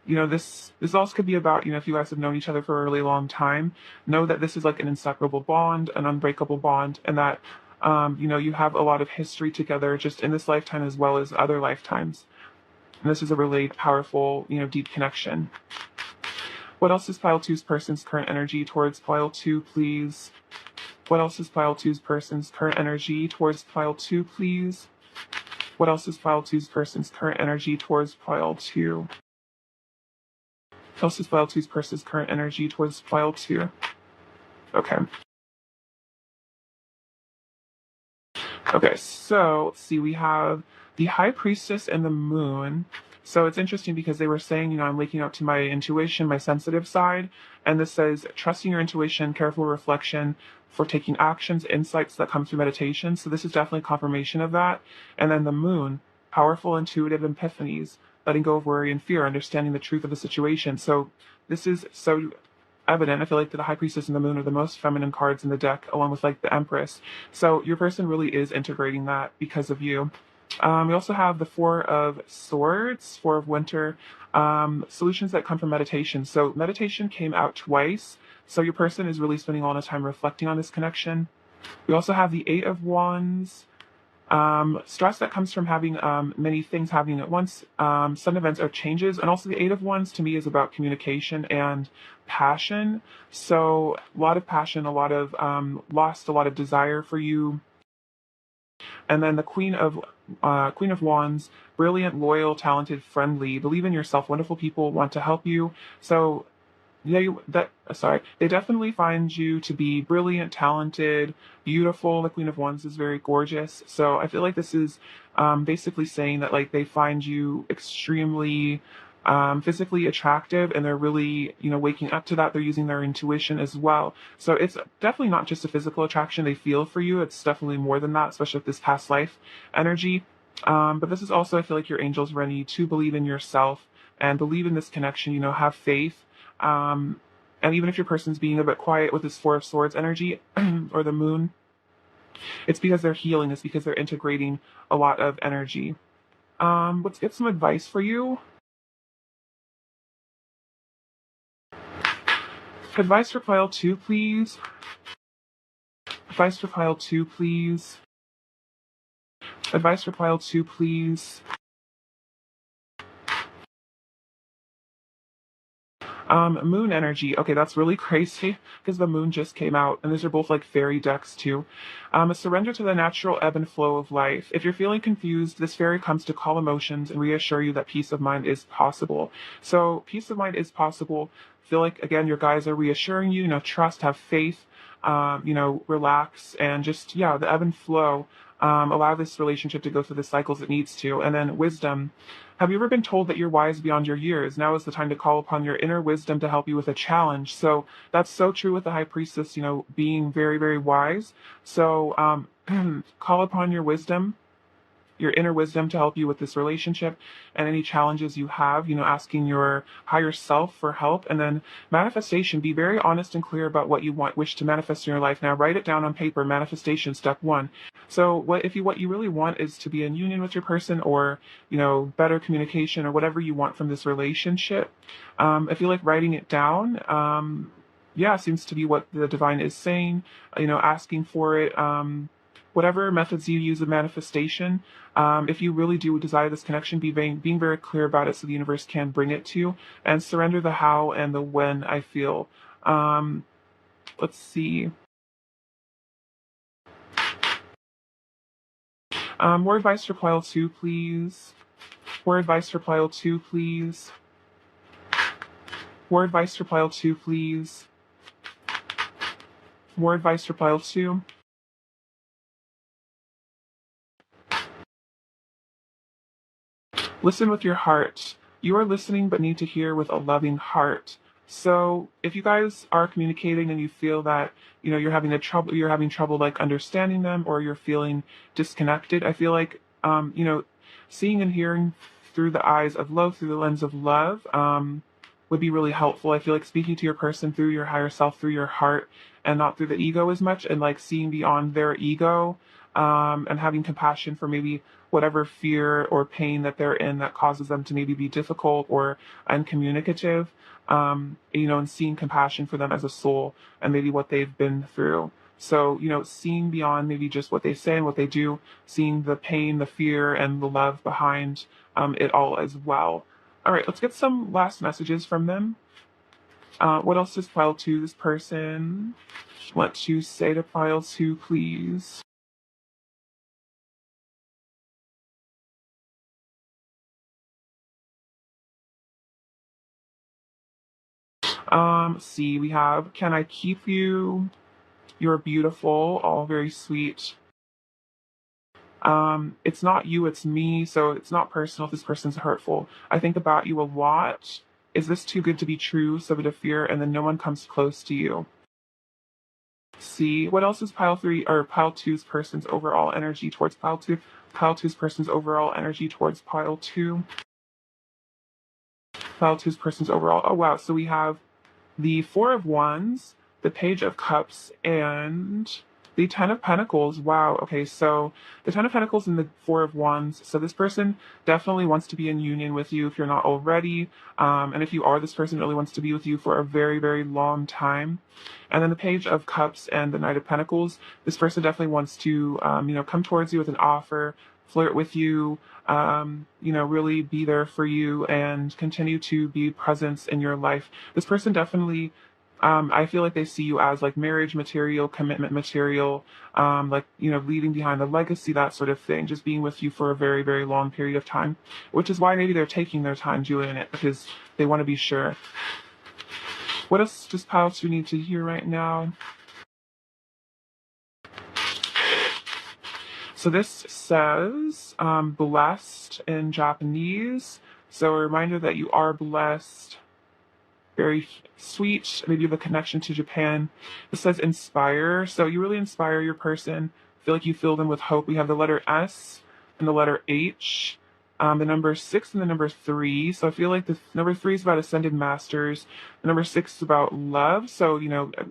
this also could be about, if you guys have known each other for a really long time, know that this is like an inseparable bond, an unbreakable bond, and that, you have a lot of history together just in this lifetime as well as other lifetimes. And this is a really powerful, deep connection. What else is File 2's person's current energy towards File 2, please? What else is File 2's person's current energy towards File 2, please? What else is File 2's person's current energy towards File 2? What else is File 2's person's current energy towards File 2? Okay. Okay, so let's see. We have the High Priestess and the Moon. So it's interesting because they were saying, I'm waking up to my intuition, my sensitive side. And this says trusting your intuition, careful reflection for taking actions, insights that come through meditation. So this is definitely confirmation of that. And then the moon, powerful intuitive epiphanies, letting go of worry and fear, understanding the truth of the situation. So this is so evident. I feel like the High Priestess and the Moon are the most feminine cards in the deck, along with like the Empress. So your person really is integrating that because of you. We also have the Four of Swords, Four of Winter, solutions that come from meditation. So meditation came out twice. So your person is really spending a lot of time reflecting on this connection. We also have the Eight of Wands, stress that comes from having many things happening at once, sudden events or changes. And also the Eight of Wands to me is about communication and passion. So a lot of passion, a lot of lust, a lot of desire for you. And then the Queen of Wands, brilliant, loyal, talented, friendly, believe in yourself, wonderful people want to help you. So they definitely find you to be brilliant, talented, beautiful. The Queen of Wands is very gorgeous. So I feel like this is basically saying that like they find you extremely physically attractive, and they're really, waking up to that. They're using their intuition as well. So it's definitely not just a physical attraction they feel for you. It's definitely more than that, especially with this past life energy. But this is also, I feel like your angels ready to believe in yourself and believe in this connection, have faith. And even if your person's being a bit quiet with this Four of Swords energy or the moon, it's because they're healing. It's because they're integrating a lot of energy. Let's get some advice for you. Advice for pile 2, please. Advice for pile 2, please. Advice for pile 2, please. Moon energy. Okay, that's really crazy because the moon just came out, and these are both like fairy decks too. A surrender to the natural ebb and flow of life. If you're feeling confused, this fairy comes to calm emotions and reassure you that peace of mind is possible. So peace of mind is possible. Feel like again, your guides are reassuring you. Trust, have faith. Relax and just the ebb and flow. Allow this relationship to go through the cycles it needs to. And then wisdom. Have you ever been told that you're wise beyond your years? Now is the time to call upon your inner wisdom to help you with a challenge. So that's so true with the High Priestess, being very, very wise. So call upon your wisdom, your inner wisdom to help you with this relationship and any challenges you have, asking your higher self for help. And then manifestation, be very honest and clear about what you wish to manifest in your life. Now write it down on paper. Manifestation, step 1. So what you really want is to be in union with your person, or, better communication, or whatever you want from this relationship. I feel like writing it down, seems to be what the divine is saying, asking for it, whatever methods you use of manifestation. If you really do desire this connection, being very clear about it so the universe can bring it to you, and surrender the how and the when, I feel. Let's see. More advice for pile 2, please. More advice for pile 2, please. More advice for pile 2, please. More advice for pile 2. Listen with your heart. You are listening but need to hear with a loving heart. So if you guys are communicating and you feel that, you're having trouble like understanding them, or you're feeling disconnected, I feel like, seeing and hearing through the eyes of love, through the lens of love, would be really helpful. I feel like speaking to your person through your higher self, through your heart, and not through the ego as much, and like seeing beyond their ego, and having compassion for maybe whatever fear or pain that they're in that causes them to maybe be difficult or uncommunicative, and seeing compassion for them as a soul and maybe what they've been through. So, seeing beyond maybe just what they say and what they do, seeing the pain, the fear, and the love behind it all as well. All right, let's get some last messages from them. What else does pile 2, this person want to say to pile 2, please? See, we have, can I keep you? You're beautiful, all very sweet. It's not you, it's me. So it's not personal if this person's hurtful. I think about you a lot. Is this too good to be true? So bit of fear, and then no one comes close to you. See, what else is pile three or pile two's person's overall energy towards pile two? Pile two's person's overall energy towards pile two. Pile two's person's overall. Oh wow. So we have the Four of Wands, the Page of Cups, and the Ten of Pentacles. Wow. Okay, so the Ten of Pentacles and the Four of Wands. So this person definitely wants to be in union with you if you're not already. And if you are, this person really wants to be with you for a very, very long time. And then the Page of Cups and the Knight of Pentacles. This person definitely wants to, come towards you with an offer, flirt with you, really be there for you and continue to be presence in your life. This person definitely, I feel like they see you as like marriage material, commitment material, leaving behind a legacy, that sort of thing, just being with you for a very, very long period of time, which is why maybe they're taking their time doing it because they want to be sure. What else does Pile 2 need to hear right now? So this says blessed in Japanese. So a reminder that you are blessed. Very sweet. Maybe you have a connection to Japan. This says inspire. So you really inspire your person. Feel like you fill them with hope. We have the letter S and the letter H. The number 6 and the number 3. So I feel like the number 3 is about ascended masters. The number 6 is about love. So,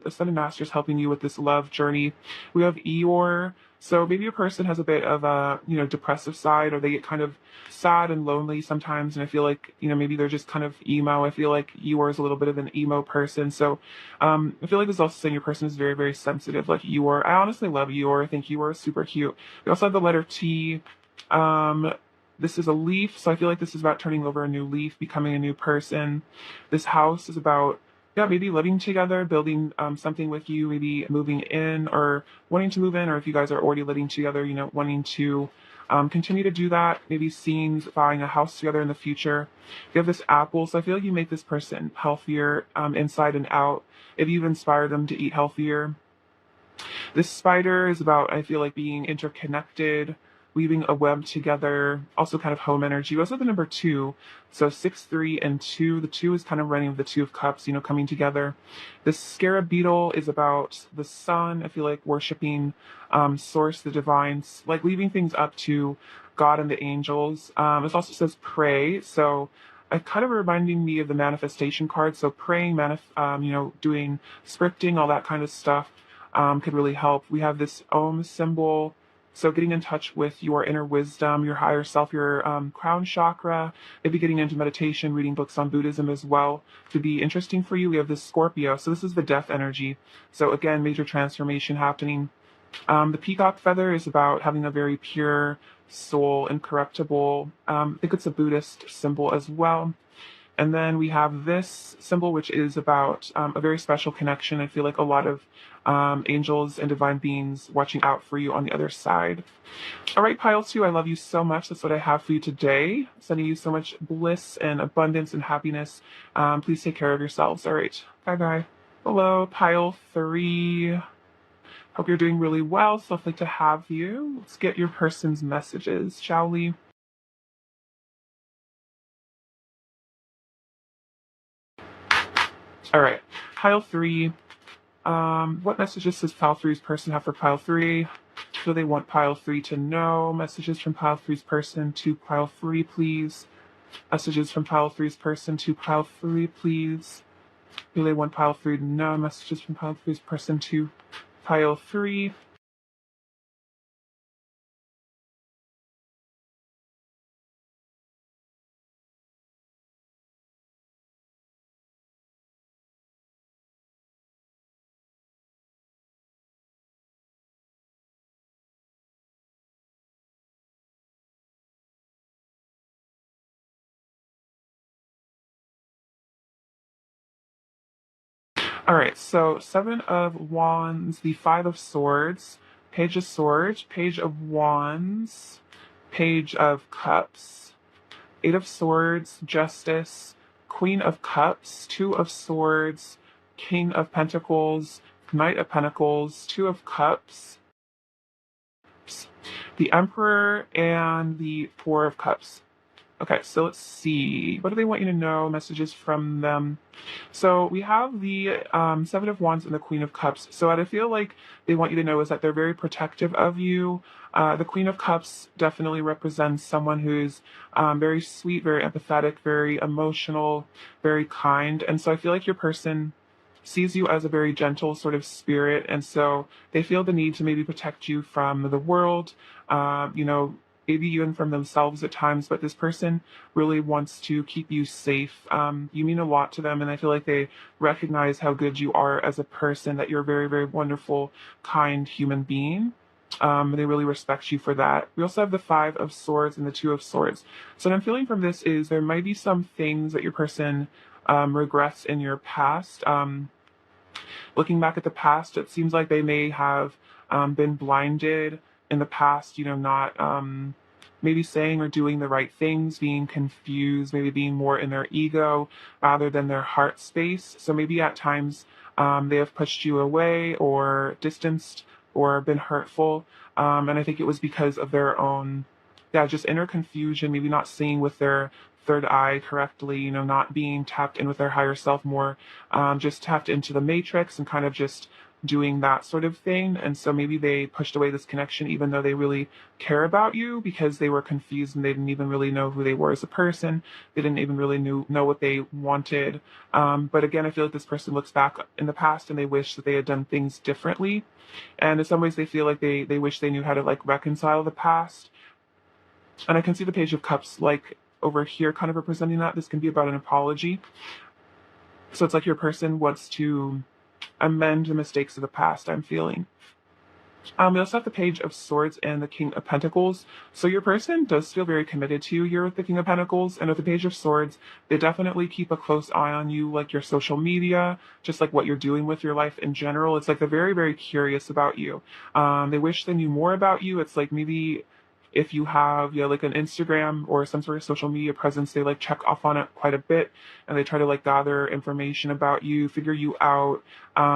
ascended masters helping you with this love journey. We have Eeyore. So maybe a person has a bit of a, depressive side, or they get kind of sad and lonely sometimes. And I feel like, maybe they're just kind of emo. I feel like Eeyore is a little bit of an emo person. So I feel like this is also saying your person is very, very sensitive, like Eeyore. I honestly love Eeyore. I think Eeyore is super cute. We also have the letter T. This is a leaf, so I feel like this is about turning over a new leaf, becoming a new person. This house is about, maybe living together, building something with you, maybe moving in or wanting to move in, or if you guys are already living together, wanting to continue to do that, maybe seeing buying a house together in the future. You have this apple, so I feel like you make this person healthier inside and out if you've inspired them to eat healthier. This spider is about, I feel like, being interconnected, weaving a web together, also kind of home energy. We also have the number 2. So 6, 3, and 2. The 2 is kind of running with the Two of Cups, coming together. This scarab beetle is about the sun. I feel like worshiping source, the divines, like leaving things up to God and the angels. It also says pray. So it kind of reminding me of the manifestation card. So praying, doing scripting, all that kind of stuff could really help. We have this Om symbol. So getting in touch with your inner wisdom, your higher self, your crown chakra, maybe getting into meditation, reading books on Buddhism as well to be interesting for you. We have this Scorpio. So this is the death energy. So again, major transformation happening. The peacock feather is about having a very pure soul, incorruptible. I think it's a Buddhist symbol as well. And then we have this symbol, which is about a very special connection. I feel like a lot of angels and divine beings watching out for you on the other side. All right, Pile 2, I love you so much. That's what I have for you today. Sending you so much bliss and abundance and happiness. Please take care of yourselves. All right, bye-bye. Hello, Pile 3. Hope you're doing really well. So lovely to have you. Let's get your person's messages, shall we? All right, Pile 3. What messages does Pile 3's person have for Pile 3? What do they want Pile 3 to know? Messages from Pile 3's person to Pile 3, please. Messages from Pile 3's person to Pile 3, please. Do they want Pile 3 to know? Messages from Pile 3's person to Pile 3. All right, so 7 of Wands, the 5 of Swords, Page of Swords, Page of Wands, Page of Cups, 8 of Swords, Justice, Queen of Cups, 2 of Swords, King of Pentacles, Knight of Pentacles, 2 of Cups, Cups, the Emperor, and the Four of Cups. Okay, so let's see. What do they want you to know? Messages from them. So we have the Seven of Wands and the Queen of Cups. So what I feel like they want you to know is that they're very protective of you. The Queen of Cups definitely represents someone who's very sweet, very empathetic, very emotional, very kind. And so I feel like your person sees you as a very gentle sort of spirit. And so they feel the need to maybe protect you from the world, you know, maybe even from themselves at times, but this person really wants to keep you safe. You mean a lot to them, and I feel like they recognize how good you are as a person, that you're a very, very wonderful, kind human being. They really respect you for that. We also have the Five of Swords and the Two of Swords. So what I'm feeling from this is there might be some things that your person regrets in your past. Looking back at the past, it seems like they may have been blinded in the past, you know, not maybe saying or doing the right things, being confused, maybe being more in their ego rather than their heart space. So maybe at times they have pushed you away or distanced or been hurtful. And I think it was because of their own, yeah, just inner confusion, maybe not seeing with their third eye correctly, you know, not being tapped in with their higher self more, just tapped into the matrix and kind of just doing that sort of thing. And so maybe they pushed away this connection even though they really care about you, because they were confused and they didn't even really know who they were as a person. They didn't even really know what they wanted. But again, I feel like this person looks back in the past and they wish that they had done things differently. And in some ways they feel like they wish they knew how to like reconcile the past. And I can see the Page of Cups like over here kind of representing that. This can be about an apology. So it's like your person wants to amend the mistakes of the past, I'm feeling. We also have the Page of Swords and the King of Pentacles. So your person does feel very committed to you here with the King of Pentacles. And with the Page of Swords, they definitely keep a close eye on you, like your social media, just like what you're doing with your life in general. It's like they're very, very curious about you. They wish they knew more about you. It's like maybe if you have, yeah, like an Instagram or some sort of social media presence, they like check off on it quite a bit and they try to like gather information about you, figure you out,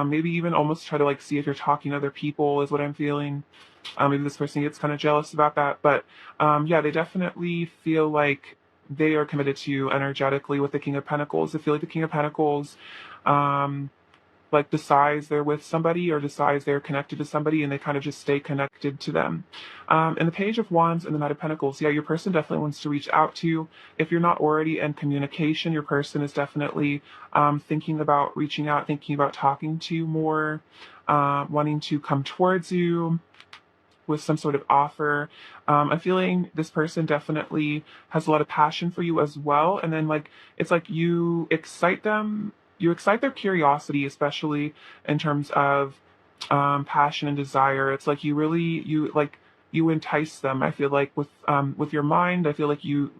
maybe even almost try to like see if you're talking to other people is what I'm feeling. Maybe this person gets kind of jealous about that, but yeah, they definitely feel like they are committed to you energetically with the King of Pentacles. I feel like the King of Pentacles, like decides they're with somebody or decides they're connected to somebody and they kind of just stay connected to them. And the Page of Wands and the Knight of Pentacles, yeah, your person definitely wants to reach out to you. If you're not already in communication, your person is definitely thinking about reaching out, thinking about talking to you more, wanting to come towards you with some sort of offer. I'm feeling this person definitely has a lot of passion for you as well. And then like, it's like you excite them, you excite their curiosity, especially in terms of passion and desire. It's like you really, you entice them. I feel like with your mind, I feel like you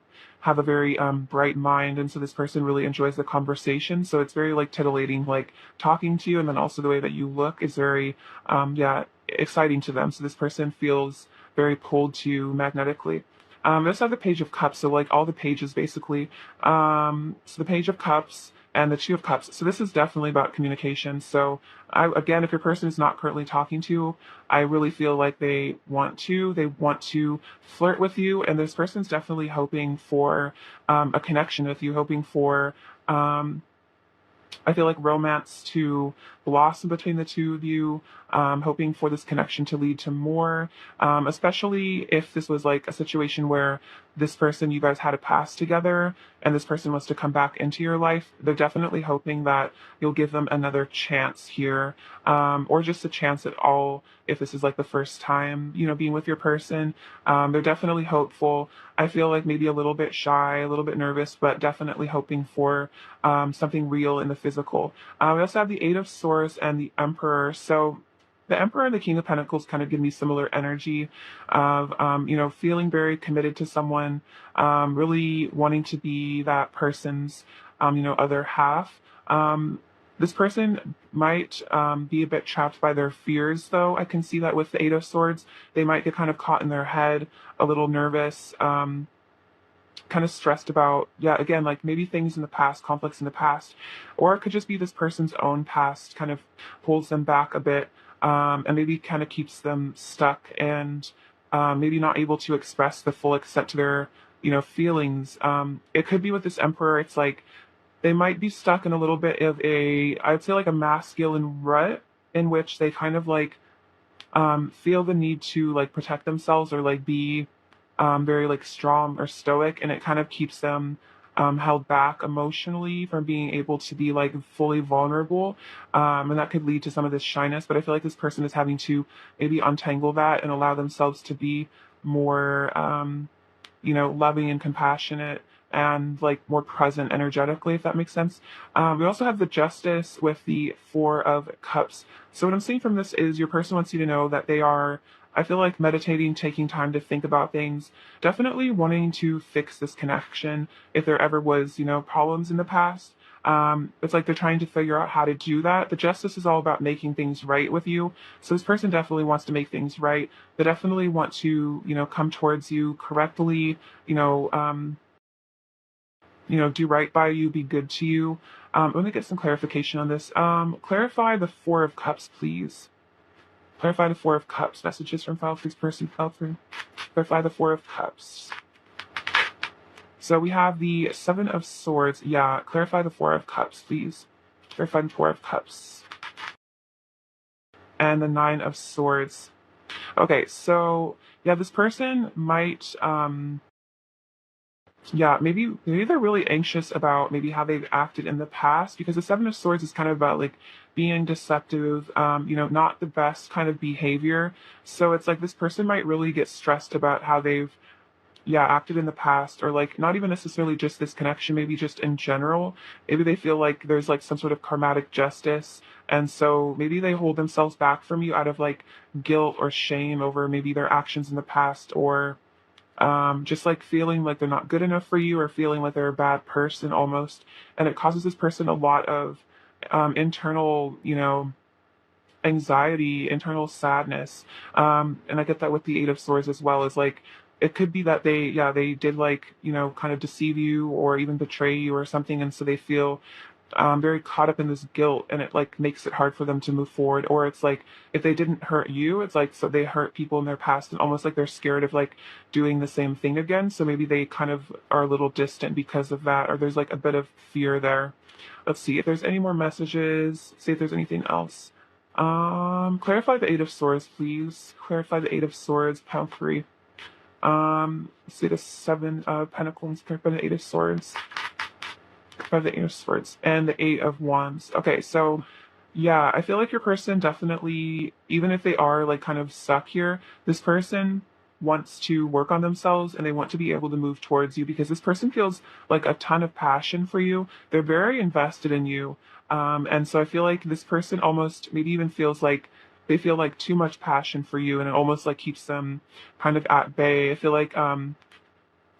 have a very bright mind, and so this person really enjoys the conversation. So it's very like titillating, like talking to you, and then also the way that you look is very yeah, exciting to them. So this person feels very pulled to you magnetically. Let's have the Page of Cups. So like all the pages basically. So the Page of Cups and the Two of Cups. So this is definitely about communication. So again, if your person is not currently talking to you, I really feel like they want to flirt with you. And this person's definitely hoping for a connection with you, hoping for, I feel like romance to blossom between the two of you, hoping for this connection to lead to more, especially if this was like a situation where this person, you guys had a past together and this person wants to come back into your life. They're definitely hoping that you'll give them another chance here, or just a chance at all if this is like the first time, you know, being with your person. They're definitely hopeful. I feel like maybe a little bit shy, a little bit nervous, but definitely hoping for something real in the physical. We also have the Eight of Swords and the Emperor. So the Emperor and the King of Pentacles kind of give me similar energy of, you know, feeling very committed to someone, really wanting to be that person's, you know, other half. This person might be a bit trapped by their fears, though. I can see that with the Eight of Swords. They might get kind of caught in their head, a little nervous, kind of stressed about, yeah, again, like maybe things in the past, conflicts in the past, or it could just be this person's own past kind of pulls them back a bit, and maybe kind of keeps them stuck and maybe not able to express the full extent to their, feelings. It could be with this Emperor, it's like they might be stuck in a little bit of I'd say like a masculine rut in which they kind of like feel the need to like protect themselves or like be very like strong or stoic, and it kind of keeps them held back emotionally from being able to be like fully vulnerable, and that could lead to some of this shyness. But I feel like this person is having to maybe untangle that and allow themselves to be more loving and compassionate and like more present energetically, if that makes sense. We also have the Justice with the Four of Cups. So what I'm seeing from this is your person wants you to know that they are, I feel like, meditating, taking time to think about things, definitely wanting to fix this connection if there ever was, problems in the past. It's like they're trying to figure out how to do that. The Justice is all about making things right with you. So this person definitely wants to make things right. They definitely want to, come towards you correctly, do right by you, be good to you. Let me get some clarification on this. Clarify the Four of Cups, please. Clarify the Four of Cups. Messages from file freeze person, file free. Clarify the Four of Cups. So we have the Seven of Swords. Yeah, clarify the Four of Cups, please. Clarify the Four of Cups. And the Nine of Swords. Okay, so yeah, this person might maybe they're really anxious about maybe how they've acted in the past, because the Seven of Swords is kind of about like being deceptive, not the best kind of behavior. So it's like this person might really get stressed about how they've acted in the past, or like not even necessarily just this connection, maybe just in general. Maybe they feel like there's like some sort of karmatic justice. And so maybe they hold themselves back from you out of like guilt or shame over maybe their actions in the past, or just like feeling like they're not good enough for you, or feeling like they're a bad person almost. And it causes this person a lot of internal, anxiety, internal sadness. And I get that with the Eight of Swords as well, is like, it could be that they did like, kind of deceive you or even betray you or something. And so they feel very caught up in this guilt, and it like makes it hard for them to move forward. Or it's like if they didn't hurt you, it's like so they hurt people in their past, and almost like they're scared of like doing the same thing again. So maybe they kind of are a little distant because of that, or there's like a bit of fear there. Let's see if there's any more messages. See if there's anything else. Clarify the Eight of Swords, please. Clarify the Eight of Swords, pound 3. Let's see the Seven of Pentacles, clarify the Eight of Swords. By the Eight of Swords and the Eight of Wands. Okay, so yeah, I feel like your person definitely, even if they are like kind of stuck here, this person wants to work on themselves and they want to be able to move towards you, because this person feels like a ton of passion for you. They're very invested in you. And so I feel like this person almost maybe even feels like they feel like too much passion for you, and it almost like keeps them kind of at bay. I feel like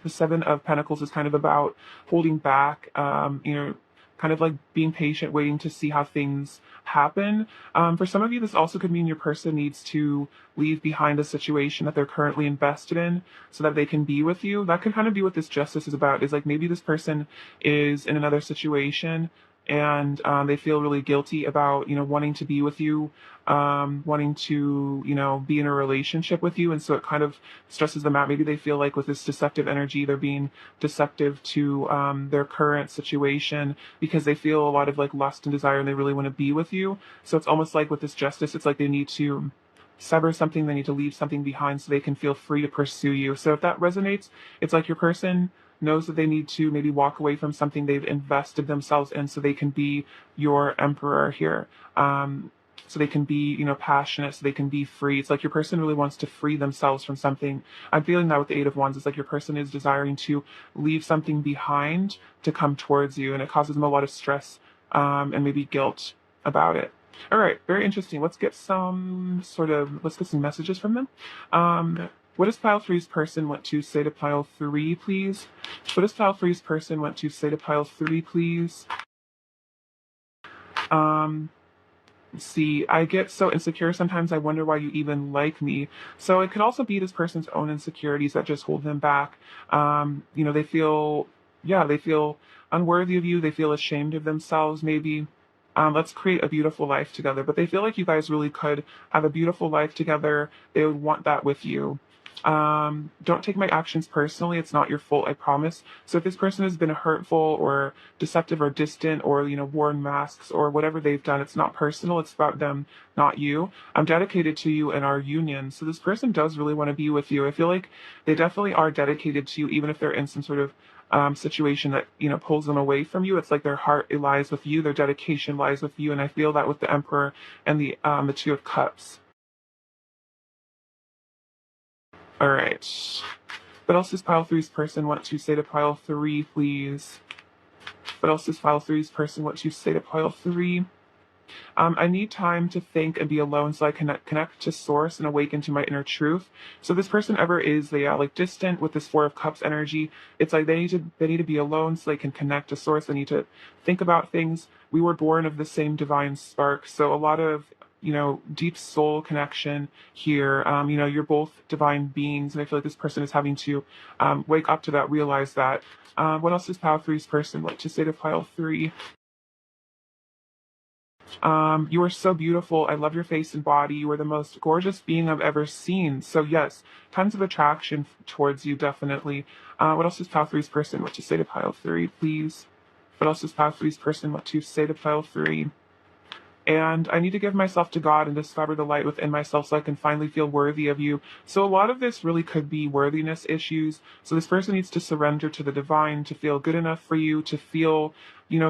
the Seven of Pentacles is kind of about holding back, kind of like being patient, waiting to see how things happen. For some of you, this also could mean your person needs to leave behind a situation that they're currently invested in so that they can be with you. That could kind of be what this Justice is about, is like maybe this person is in another situation and they feel really guilty about, wanting to be with you, wanting to, be in a relationship with you. And so it kind of stresses them out. Maybe they feel like with this deceptive energy, they're being deceptive to their current situation because they feel a lot of like lust and desire and they really want to be with you. So it's almost like with this Justice, it's like they need to sever something, they need to leave something behind so they can feel free to pursue you. So if that resonates, it's like your person knows that they need to maybe walk away from something they've invested themselves in so they can be your emperor here. So they can be, passionate, so they can be free. It's like your person really wants to free themselves from something. I'm feeling that with the Eight of Wands. It's like your person is desiring to leave something behind to come towards you, and it causes them a lot of stress and maybe guilt about it. All right, very interesting. Let's get some messages from them. What does pile three's person want to say to pile 3, please? What does pile three's person want to say to pile 3, please? See, I get so insecure sometimes I wonder why you even like me. So it could also be this person's own insecurities that just hold them back. They feel unworthy of you. They feel ashamed of themselves, maybe. Let's create a beautiful life together. But they feel like you guys really could have a beautiful life together. They would want that with you. Don't take my actions personally. It's not your fault, I promise. So if this person has been hurtful or deceptive or distant or, worn masks or whatever they've done, it's not personal. It's about them, not you. I'm dedicated to you and our union. So this person does really want to be with you. I feel like they definitely are dedicated to you, even if they're in some sort of situation that, pulls them away from you. It's like their heart, it lies with you. Their dedication lies with you. And I feel that with the Emperor and the Two of Cups. All right. What else does pile three's person want to say to pile three, please? What else does pile three's person want to say to pile three? I need time to think and be alone so I can connect to source and awaken to my inner truth. So this person ever is, they are like distant with this Four of Cups energy. It's like they need to be alone so they can connect to source. They need to think about things. We were born of the same divine spark. So a lot of deep soul connection here. You're both divine beings, and I feel like this person is having to wake up to that, realize that. What else does pile three's person like to say to pile three? You are so beautiful. I love your face and body. You are the most gorgeous being I've ever seen. So yes, tons of attraction towards you, definitely. What else does pile three's person want to say to pile three, please? What else does pile three's person want to say to pile three? And I need to give myself to God and discover the light within myself so I can finally feel worthy of you. So a lot of this really could be worthiness issues. So this person needs to surrender to the divine to feel good enough for you, to feel,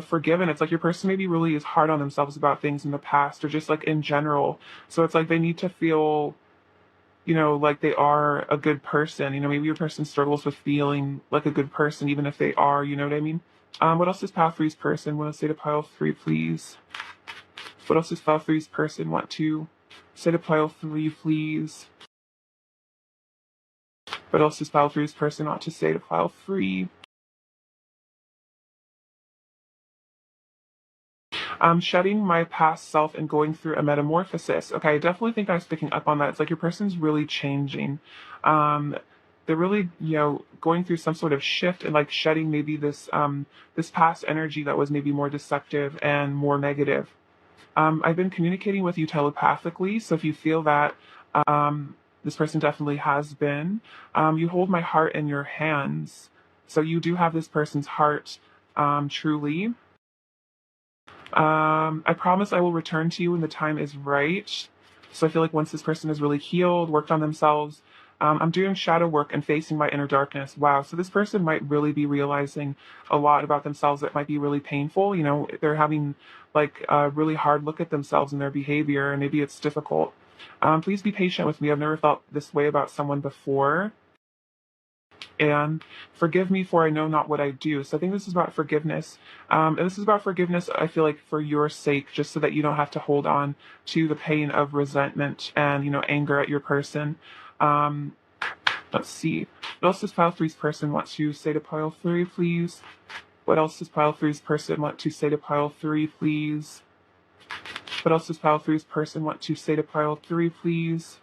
forgiven. It's like your person maybe really is hard on themselves about things in the past or just like in general. So it's like they need to feel, like they are a good person. Maybe your person struggles with feeling like a good person, even if they are, you know what I mean? What else does pile three's person want to say to pile three, please? What else does pile three's person want to say to pile three, please? What else does pile three's person want to say to pile three? I'm shedding my past self and going through a metamorphosis. Okay, I definitely think I was picking up on that. It's like your person's really changing. Um, they're really, going through some sort of shift and like shedding maybe this past energy that was maybe more deceptive and more negative. I've been communicating with you telepathically, so if you feel that this person definitely has been, you hold my heart in your hands. So you do have this person's heart, truly. I promise I will return to you when the time is right. So I feel like once this person is really healed, worked on themselves, I'm doing shadow work and facing my inner darkness. Wow. So this person might really be realizing a lot about themselves that might be really painful. They're having like a really hard look at themselves and their behavior, and maybe it's difficult. Please be patient with me. I've never felt this way about someone before. And forgive me for I know not what I do. So I think this is about forgiveness. And this is about forgiveness, I feel like, for your sake, just so that you don't have to hold on to the pain of resentment and, anger at your person. Um, let's see. What else does pile three's person want to say to pile three, please? What else does pile three's person want to say to pile three, please? What else does pile three's person want to say to pile three, please?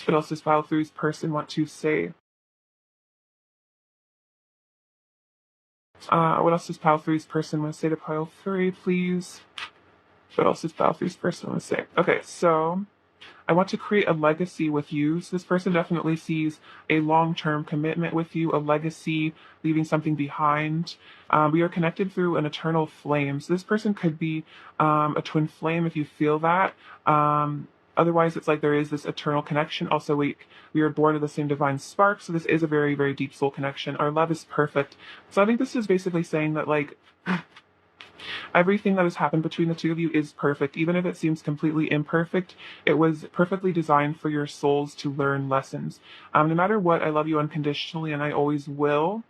What else does pile three's person want to say? What else does pile three's person want to say to pile three, please? What else does pile three's person want to say? Okay, so I want to create a legacy with you. So this person definitely sees a long-term commitment with you, a legacy, leaving something behind. We are connected through an eternal flame. So this person could be a twin flame if you feel that. Otherwise, it's like there is this eternal connection. Also, we are born of the same divine spark. So this is a very, very deep soul connection. Our love is perfect. So I think this is basically saying that like everything that has happened between the two of you is perfect. Even if it seems completely imperfect, it was perfectly designed for your souls to learn lessons. No matter what, I love you unconditionally and I always will.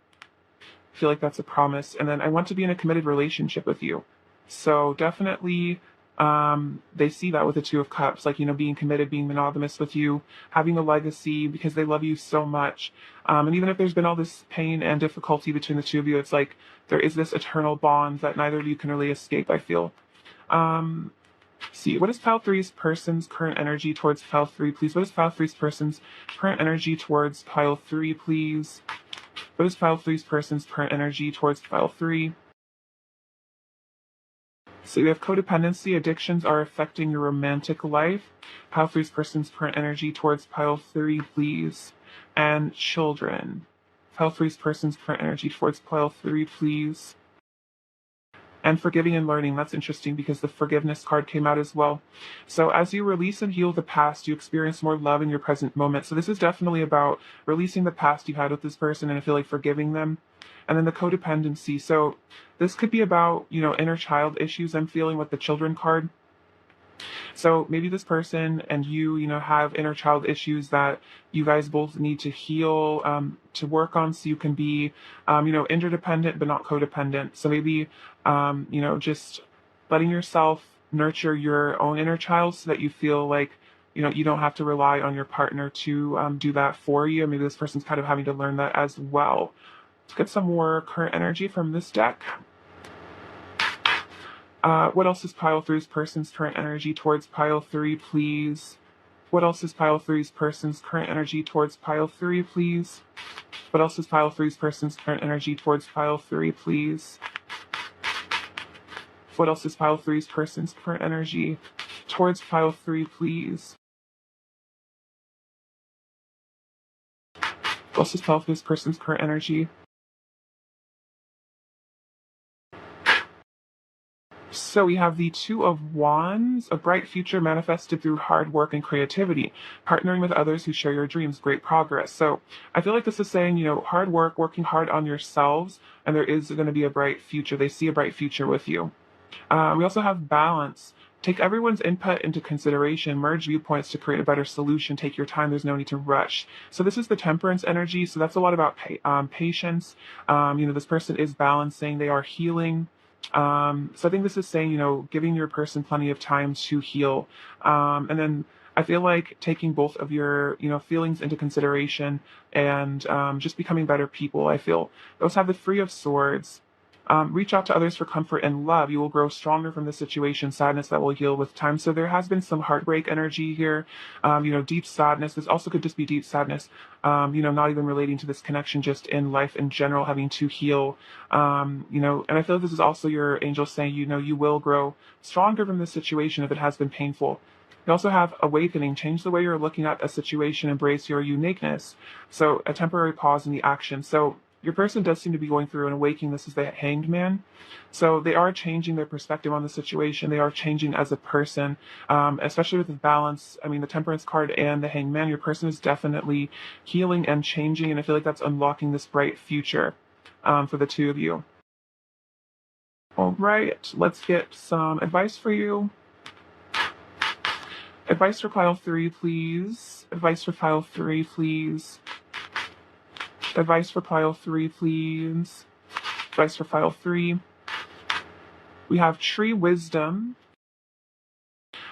I feel like that's a promise. And then I want to be in a committed relationship with you. So definitely, they see that with the Two of Cups, like, being committed, being monogamous with you, having a legacy because they love you so much. And even if there's been all this pain and difficulty between the two of you, it's like there is this eternal bond that neither of you can really escape, I feel. Um, see, what is pile three's person's current energy towards pile three, please? What is pile three's person's current energy towards pile three, please? What is pile three's person's current energy towards pile three? So you have codependency, addictions are affecting your romantic life. Pile three's person's current energy towards pile three, please. and children. Pile three's person's current energy towards pile three, please. And forgiving and learning. That's interesting because the forgiveness card came out as well. So as you release and heal the past, you experience more love in your present moment. So this is definitely about releasing the past you had with this person and I feel like forgiving them. And then the codependency. So this could be about, inner child issues I'm feeling with the children card. So maybe this person and you have inner child issues that you guys both need to heal, to work on so you can be, interdependent but not codependent. So maybe, just letting yourself nurture your own inner child so that you feel like, you don't have to rely on your partner to do that for you. Maybe this person's kind of having to learn that as well. Let's get some more current energy from this deck. What else is pile three's person's current energy towards pile three, please? What else is pile three's person's current energy towards pile three, please? What else is pile three's person's current energy towards pile three, please? What else is pile three's person's current energy towards pile three, please? What else is pile three's person's current energy? So we have the Two of Wands, a bright future manifested through hard work and creativity, partnering with others who share your dreams, great progress. So I feel like this is saying, hard work, working hard on yourselves, and there is going to be a bright future. They see a bright future with you. We also have balance. Take everyone's input into consideration, merge viewpoints to create a better solution, take your time, there's no need to rush. So this is the temperance energy, so that's a lot about patience. This person is balancing, they are healing. So I think this is saying, giving your person plenty of time to heal. And then I feel like taking both of your, feelings into consideration and just becoming better people, I feel. Those have the Three of Swords. Reach out to others for comfort and love. You will grow stronger from the situation, sadness that will heal with time. So there has been some heartbreak energy here, deep sadness. This also could just be deep sadness, not even relating to this connection, just in life in general, having to heal, and I feel like this is also your angel saying, you will grow stronger from this situation if it has been painful. You also have awakening, change the way you're looking at a situation, embrace your uniqueness. So a temporary pause in the action. So your person does seem to be going through an awakening. This is the Hanged Man. So they are changing their perspective on the situation. They are changing as a person, especially with the balance. I mean, the Temperance card and the Hanged Man, your person is definitely healing and changing. And I feel like that's unlocking this bright future for the two of you. All right, let's get some advice for you. Advice for pile three, please. Advice for pile three, please. Advice for pile three, please. Advice for pile three. We have Tree Wisdom.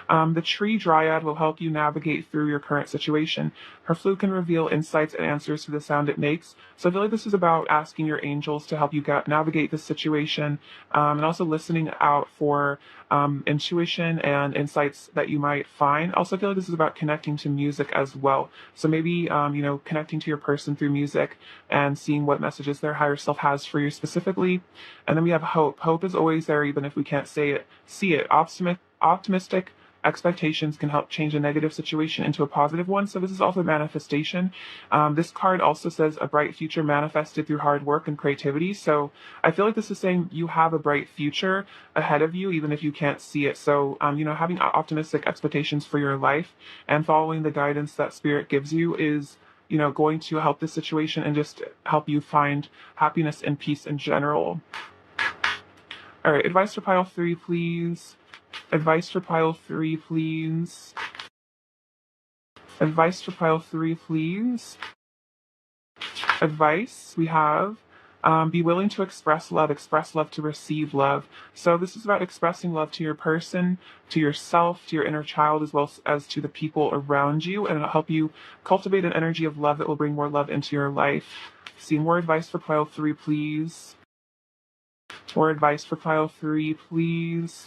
The Tree Dryad will help you navigate through your current situation. Her flute can reveal insights and answers to the sound it makes. So I feel like this is about asking your angels to help you navigate this situation, and also listening out for intuition and insights that you might find. Also, I feel like this is about connecting to music as well. So maybe, connecting to your person through music and seeing what messages their higher self has for you specifically. And then we have Hope. Hope is always there, even if we can't say it. See it. Optimistic expectations can help change a negative situation into a positive one. So this is also manifestation. This card also says a bright future manifested through hard work and creativity. So I feel like this is saying you have a bright future ahead of you, even if you can't see it. So, having optimistic expectations for your life and following the guidance that spirit gives you is, going to help this situation and just help you find happiness and peace in general. All right, advice for pile three, please. Advice for pile three, please. Advice for pile three, please. Advice, we have, be willing to express love to receive love. So this is about expressing love to your person, to yourself, to your inner child, as well as to the people around you, and it'll help you cultivate an energy of love that will bring more love into your life. See more advice for pile three, please. More advice for pile three, please.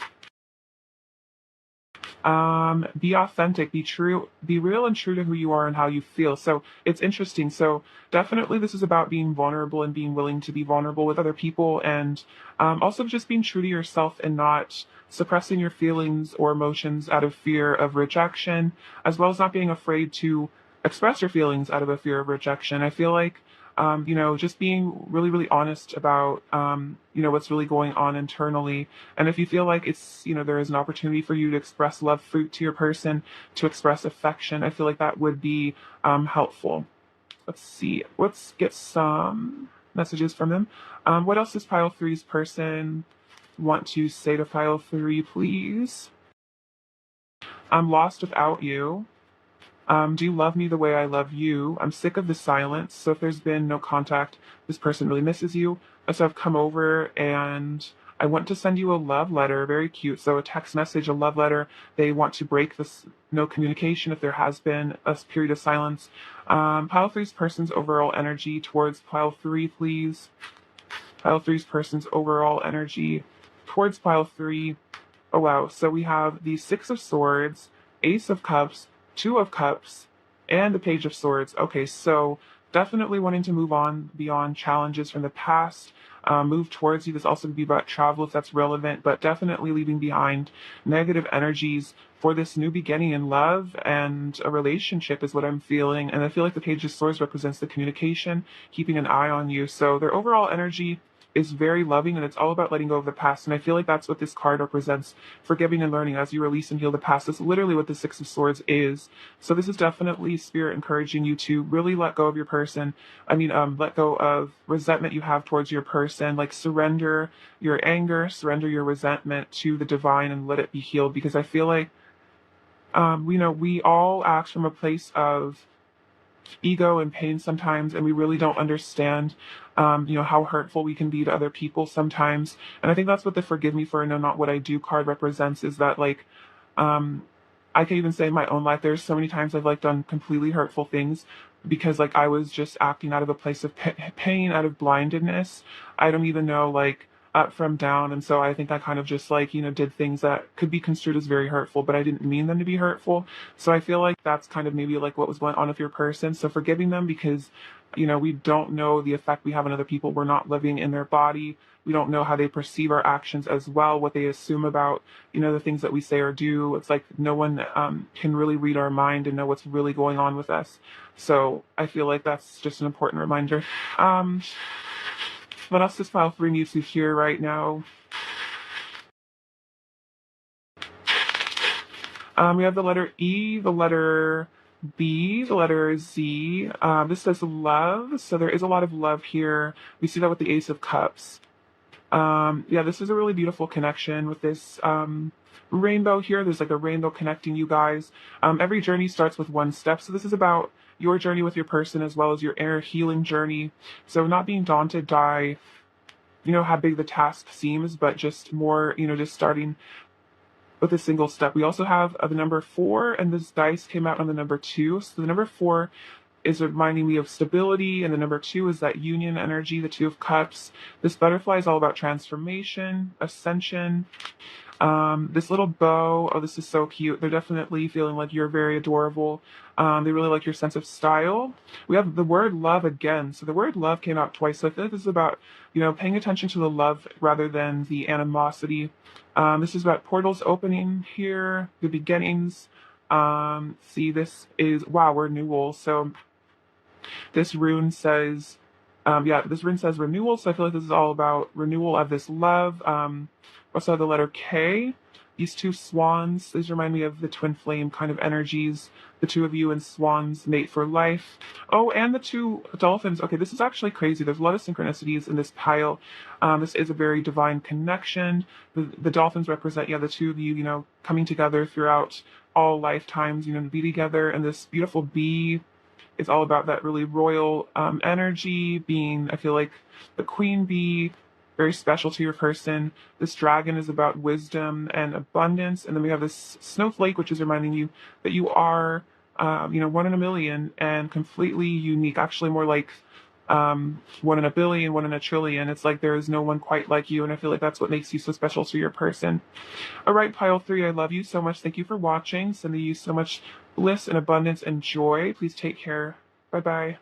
Be authentic, be true, be real and true to who you are and how you feel. So it's interesting. So definitely this is about being vulnerable and being willing to be vulnerable with other people, and also just being true to yourself and not suppressing your feelings or emotions out of fear of rejection, as well as not being afraid to express your feelings out of a fear of rejection. I feel like, just being really, really honest about, what's really going on internally. And if you feel like there is an opportunity for you to express love fruit to your person, to express affection, I feel like that would be helpful. Let's see. Let's get some messages from them. What else does pile three's person want to say to pile three, please? I'm lost without you. Do you love me the way I love you? I'm sick of the silence. So if there's been no contact, this person really misses you. So I've come over and I want to send you a love letter, very cute. So a text message, a love letter. They want to break this no communication if there has been a period of silence. Pile three's person's overall energy towards pile three, please. Pile three's person's overall energy towards pile three. Oh wow. So we have the Six of Swords, Ace of Cups, Two of Cups, and the Page of Swords. Okay, so definitely wanting to move on beyond challenges from the past, move towards you. This also could be about travel if that's relevant, but definitely leaving behind negative energies for this new beginning in love and a relationship is what I'm feeling. And I feel like the Page of Swords represents the communication, keeping an eye on you. So their overall energy is very loving, and it's all about letting go of the past. And I feel like that's what this card represents: forgiving and learning as you release and heal the past. That's literally what the Six of Swords is. So this is definitely spirit encouraging you to really let go of your person. Let go of resentment you have towards your person. Like, surrender your anger, surrender your resentment to the divine and let it be healed. Because I feel like, we all act from a place of ego and pain sometimes, and we really don't understand how hurtful we can be to other people sometimes. And I think that's what the forgive me for I know not what I do card represents, is that, like, I can even say in my own life, there's so many times I've, like, done completely hurtful things because, like, I was just acting out of a place of pain, out of blindedness. I don't even know, like, up from down. And so I think I kind of just, like, did things that could be construed as very hurtful, but I didn't mean them to be hurtful. So I feel like that's kind of maybe like what was going on with your person. So forgiving them because, we don't know the effect we have on other people. We're not living in their body. We don't know how they perceive our actions as well, what they assume about, the things that we say or do. It's like no one can really read our mind and know what's really going on with us. So I feel like that's just an important reminder. What else does pile three need to hear right now? We have the letter E, the letter B, the letter Z. This says love. So there is a lot of love here. We see that with the Ace of Cups. This is a really beautiful connection with this rainbow here. There's like a rainbow connecting you guys. Every journey starts with one step. So this is about your journey with your person as well as your inner healing journey. So not being daunted by, how big the task seems, but just more, just starting with a single step. We also have the number 4, and this dice came out on the number 2. So the number 4 is reminding me of stability, and the number 2 is that union energy, the Two of Cups. This butterfly is all about transformation, ascension. This little bow, oh, this is so cute. They're definitely feeling like you're very adorable. They really like your sense of style. We have the word love again. So the word love came out twice. So I feel like this is about, paying attention to the love rather than the animosity. This is about portals opening here, the beginnings. This is, wow, renewal. So this rune says, this rune says renewal. So I feel like this is all about renewal of this love. Also the letter K. These two swans, these remind me of the twin flame kind of energies. The two of you and swans mate for life. Oh, and the two dolphins. Okay, this is actually crazy. There's a lot of synchronicities in this pile. This is a very divine connection. The dolphins represent, the two of you, coming together throughout all lifetimes, be together. And this beautiful bee is all about that really royal energy, being, I feel like, the queen bee, very special to your person. This dragon is about wisdom and abundance. And then we have this snowflake, which is reminding you that you are, one in a million and completely unique. Actually, more like one in a billion, one in a trillion. It's like there is no one quite like you. And I feel like that's what makes you so special to your person. All right, pile 3, I love you so much. Thank you for watching. Sending you so much bliss and abundance and joy. Please take care. Bye-bye.